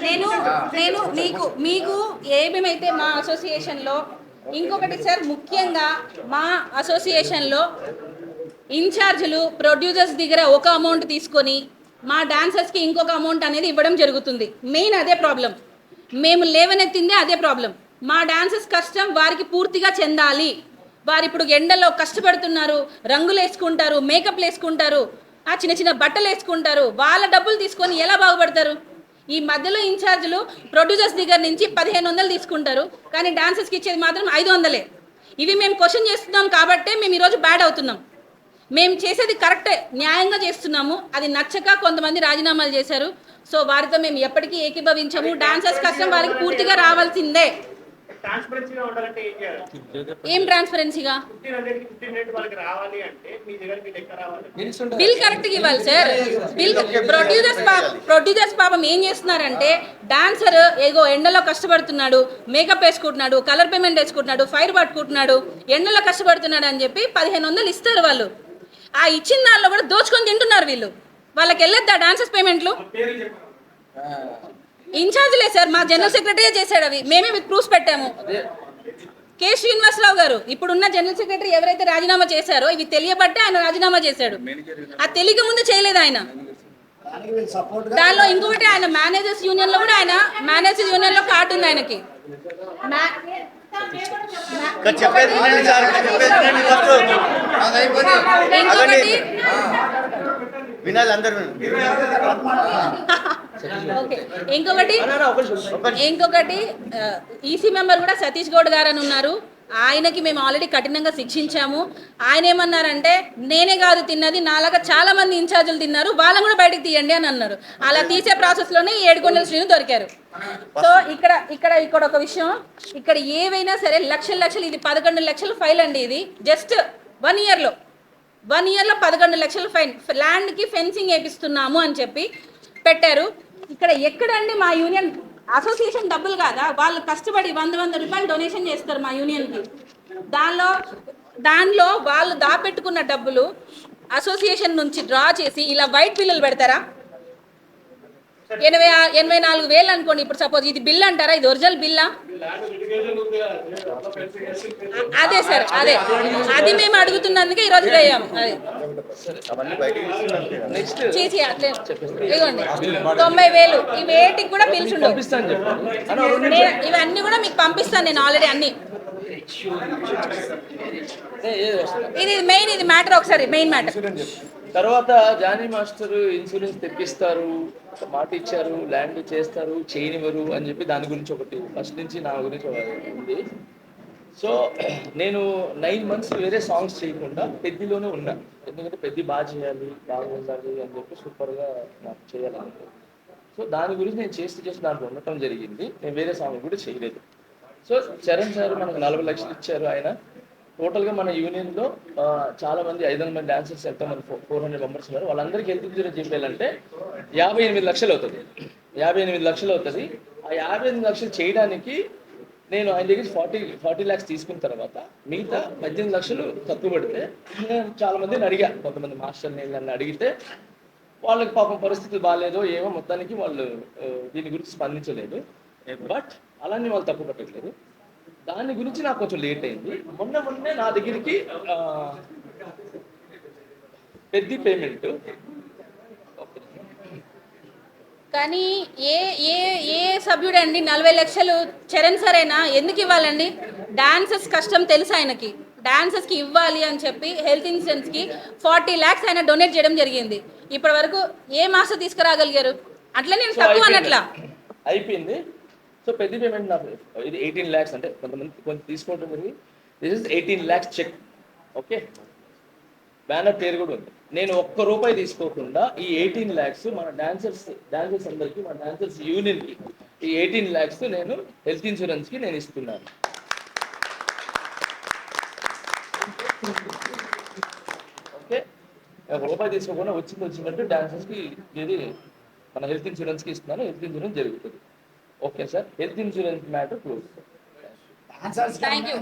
నేను మీకు ఏమేమైతే మా అసోసియేషన్లో ఇంకొకటి సార్, ముఖ్యంగా మా అసోసియేషన్లో ఇన్ఛార్జీలు ప్రొడ్యూసర్స్ దగ్గర ఒక అమౌంట్ తీసుకొని మా డాన్సర్స్కి ఇంకొక అమౌంట్ అనేది ఇవ్వడం జరుగుతుంది. మెయిన్ అదే ప్రాబ్లం. మేము లేవనెత్తిందే అదే ప్రాబ్లం. మా డాన్సర్స్ కష్టం వారికి పూర్తిగా చెందాలి. వారు ఇప్పుడు ఎండలో కష్టపడుతున్నారు, రంగులు వేసుకుంటారు, మేకప్లు వేసుకుంటారు, చిన్న చిన్న బట్టలు వేసుకుంటారు. వాళ్ళ డబ్బులు తీసుకొని ఎలా బాగుపడతారు? ఈ మధ్యలో ఇన్ఛార్జీలు ప్రొడ్యూసర్స్ దగ్గర నుంచి 1500 తీసుకుంటారు, కానీ డాన్సర్స్కి ఇచ్చేది మాత్రం 500. ఇవి మేము క్వశ్చన్ చేస్తున్నాం కాబట్టే మేము ఈరోజు బ్యాడ్ అవుతున్నాం. మేము చేసేది కరెక్టే, న్యాయంగా చేస్తున్నాము. అది నచ్చక కొంతమంది రాజీనామాలు చేశారు. సో వారితో మేము ఎప్పటికీ ఏకీభవించము. డాన్సర్స్ కష్టం వారికి పూర్తిగా రావాల్సిందే. ఏం ట్రాన్స్పరెన్సీగా? బిల్ కరెక్ట్గా ఇవ్వాలి సార్. బిల్ ప్రొడ్యూసర్స్ పాపం ఏం చేస్తున్నారంటే, డాన్సర్ ఏగో ఎండలో కష్టపడుతున్నాడు, మేకప్ వేసుకుంటున్నాడు, కలర్ పేమెంట్ వేసుకుంటున్నాడు, ఫైర్ పట్టుకుంటున్నాడు, ఎండలో కష్టపడుతున్నాడు అని చెప్పి 1500 ఇస్తారు వాళ్ళు. ఆ ఇచ్చిన దానిలో కూడా దోచుకొని తింటున్నారు వీళ్ళు. వాళ్ళకి వెళ్ళొద్దా డాన్సర్స్ పేమెంట్లు? ఇన్ఛార్జ్లే సార్, మా జనరల్ సెక్రటరీ చేశాడు. అవి మేమే విత్ ప్రూఫ్స్ పెట్టాము. కె శ్రీనివాసరావు గారు ఇప్పుడున్న జనరల్ సెక్రటరీ ఎవరైతే రాజీనామా చేశారో ఇవి తెలియబట్టే ఆయన రాజీనామా చేశాడు. ఆ తెలియక ముందు చేయలేదు ఆయన. దానిలో ఇంకొకటి, ఆయన మేనేజర్స్ యూనియన్ లో కూడా ఆయన మేనేజర్స్ యూనియన్ లో కార్డు ఉంది ఆయనకి. ఇంకొకటి ఈసీ మెంబర్ కూడా సతీష్ గౌడ్ గారు అని ఉన్నారు. ఆయనకి మేము ఆల్రెడీ కఠినంగా శిక్షించాము. ఆయన ఏమన్నారంటే, నేనే కాదు తిన్నది, నాలాగా చాలా మంది ఇన్ఛార్జీలు తిన్నారు, వాళ్ళని కూడా బయటకు తీయండి అని అన్నారు. అలా తీసే ప్రాసెస్లోనే 7 గొండల శ్రీను దొరికారు. సో ఇక్కడ ఒక విషయం, ఇక్కడ ఏవైనా సరే లక్షలు ఇది 11 లక్షల ఫైల్ అండి. ఇది జస్ట్ 1 yearలో 11 లక్షల ఫైన్. ల్యాండ్కి ఫెన్సింగ్ వేపిస్తున్నాము అని చెప్పి పెట్టారు. ఇక్కడ ఎక్కడండి మా యూనియన్ అసోసియేషన్ డబ్బులు కాదా? వాళ్ళు కష్టపడి 100 రూపాయలు డొనేషన్ చేస్తారు మా యూనియన్కి. దానిలో వాళ్ళు దాపెట్టుకున్న డబ్బులు అసోసియేషన్ నుంచి డ్రా చేసి ఇలా వైట్ బిల్లులు పెడతారా? 84,000 అనుకోండి. ఇప్పుడు సపోజ్ ఇది బిల్ అంటారా? ఇది ఒరిజినల్ బిల్లా? అదే సార్, అది మేము అడుగుతున్నందుకే ఈరోజు వేయాము. అదే చేసి అట్లే ఇదిగోండి 90,000. ఈ వేటికి కూడా బిల్స్ ఉండవు. ఇవన్నీ కూడా మీకు పంపిస్తాను నేను ఆల్రెడీ అన్ని. ఇది మెయిన్, ఇది మ్యాటర్ ఒకసారి మెయిన్ మ్యాటర్. తర్వాత జానీ మాస్టర్ ఇన్సూరెన్స్ తెప్పిస్తారు, మాట ఇచ్చారు, ల్యాండ్ చేస్తారు, చేయనివ్వరు అని చెప్పి దాని గురించి ఒకటి ఫస్ట్ నుంచి నా గురించి ఉంది. సో నేను 9 months వేరే సాంగ్స్ చేయకుండా పెద్దలోనే ఉన్నా. ఎందుకంటే పెద్ద బాగా చేయాలి, బాగా ఉండాలి అని చెప్పి సూపర్గా నాకు చేయాలని. సో దాని గురించి నేను చేసి దాంట్లో ఉండటం జరిగింది. నేను వేరే సాంగ్ కూడా చేయలేదు. సో చరణ్ సార్ మనకు 40 లక్షలు ఇచ్చారు. ఆయన టోటల్గా మన యూనియన్లో చాలా మంది 500 మంది డాన్సర్స్, ఎంతోమంది 400 మెంబర్స్ ఉన్నారు. వాళ్ళందరికీ హెల్త్ ఇన్సూరెన్స్ చెప్పాలంటే 58 లక్షలు అవుతుంది. 58 లక్షలు అవుతుంది. ఆ 58 లక్షలు చేయడానికి నేను ఆయన దగ్గర 40 ల్యాక్స్ తీసుకున్న తర్వాత మిగతా 18 లక్షలు తక్కువ పడితే నేను చాలా మందిని అడిగా, కొంతమంది మాస్టర్ని నన్ను అడిగితే వాళ్ళకి పాపం పరిస్థితులు బాగాలేదో ఏమో, మొత్తానికి వాళ్ళు దీని గురించి స్పందించలేదు. బట్ అలానే వాళ్ళు తప్పు పట్టట్లేదు. దాని గురించి నాకు కొంచెం లేట్ అయింది. మొన్నే నా దగ్గరికి పెద్ద పేమెంట్. కానీ ఏ ఏ ఏ సభ్యుడండి 40 లక్షలు చరణ్ సరేనా ఎందుకు ఇవ్వాలండి? డాన్సర్స్ కష్టం తెలుసు ఆయనకి, డాన్సర్స్కి ఇవ్వాలి అని చెప్పి హెల్త్ ఇన్సూరెన్స్కి 40 ల్యాక్స్ ఆయన డొనేట్ చేయడం జరిగింది. ఇప్పటి వరకు ఏ మాసం తీసుకురాగలిగారు? అట్లా నేను తక్కువ అనట్లా అయిపోయింది. సో పెద్ద పేమెంట్ నాకు ఇది 18 ల్యాక్స్, అంటే కొంత తీసుకోవడం జరిగింది. This is 18 lakhs check. Okay, banner పేరు కూడా ఉంది. నేను ₹1 తీసుకోకుండా ఈ 18 ల్యాక్స్ మన డాన్సర్స్ అందరికీ, మన డాన్సర్స్ యూనియన్కి ఈ 18 ల్యాక్స్ నేను హెల్త్ ఇన్సూరెన్స్కి నేను ఇస్తున్నాను. ఓకే, ₹1 తీసుకోకుండా వచ్చినట్టు డాన్సర్స్కి ఇది మన హెల్త్ ఇన్సూరెన్స్కి ఇస్తున్నాను. హెల్త్ ఇన్సూరెన్స్ జరుగుతుంది. Okay sir, health insurance matter close. Thank you.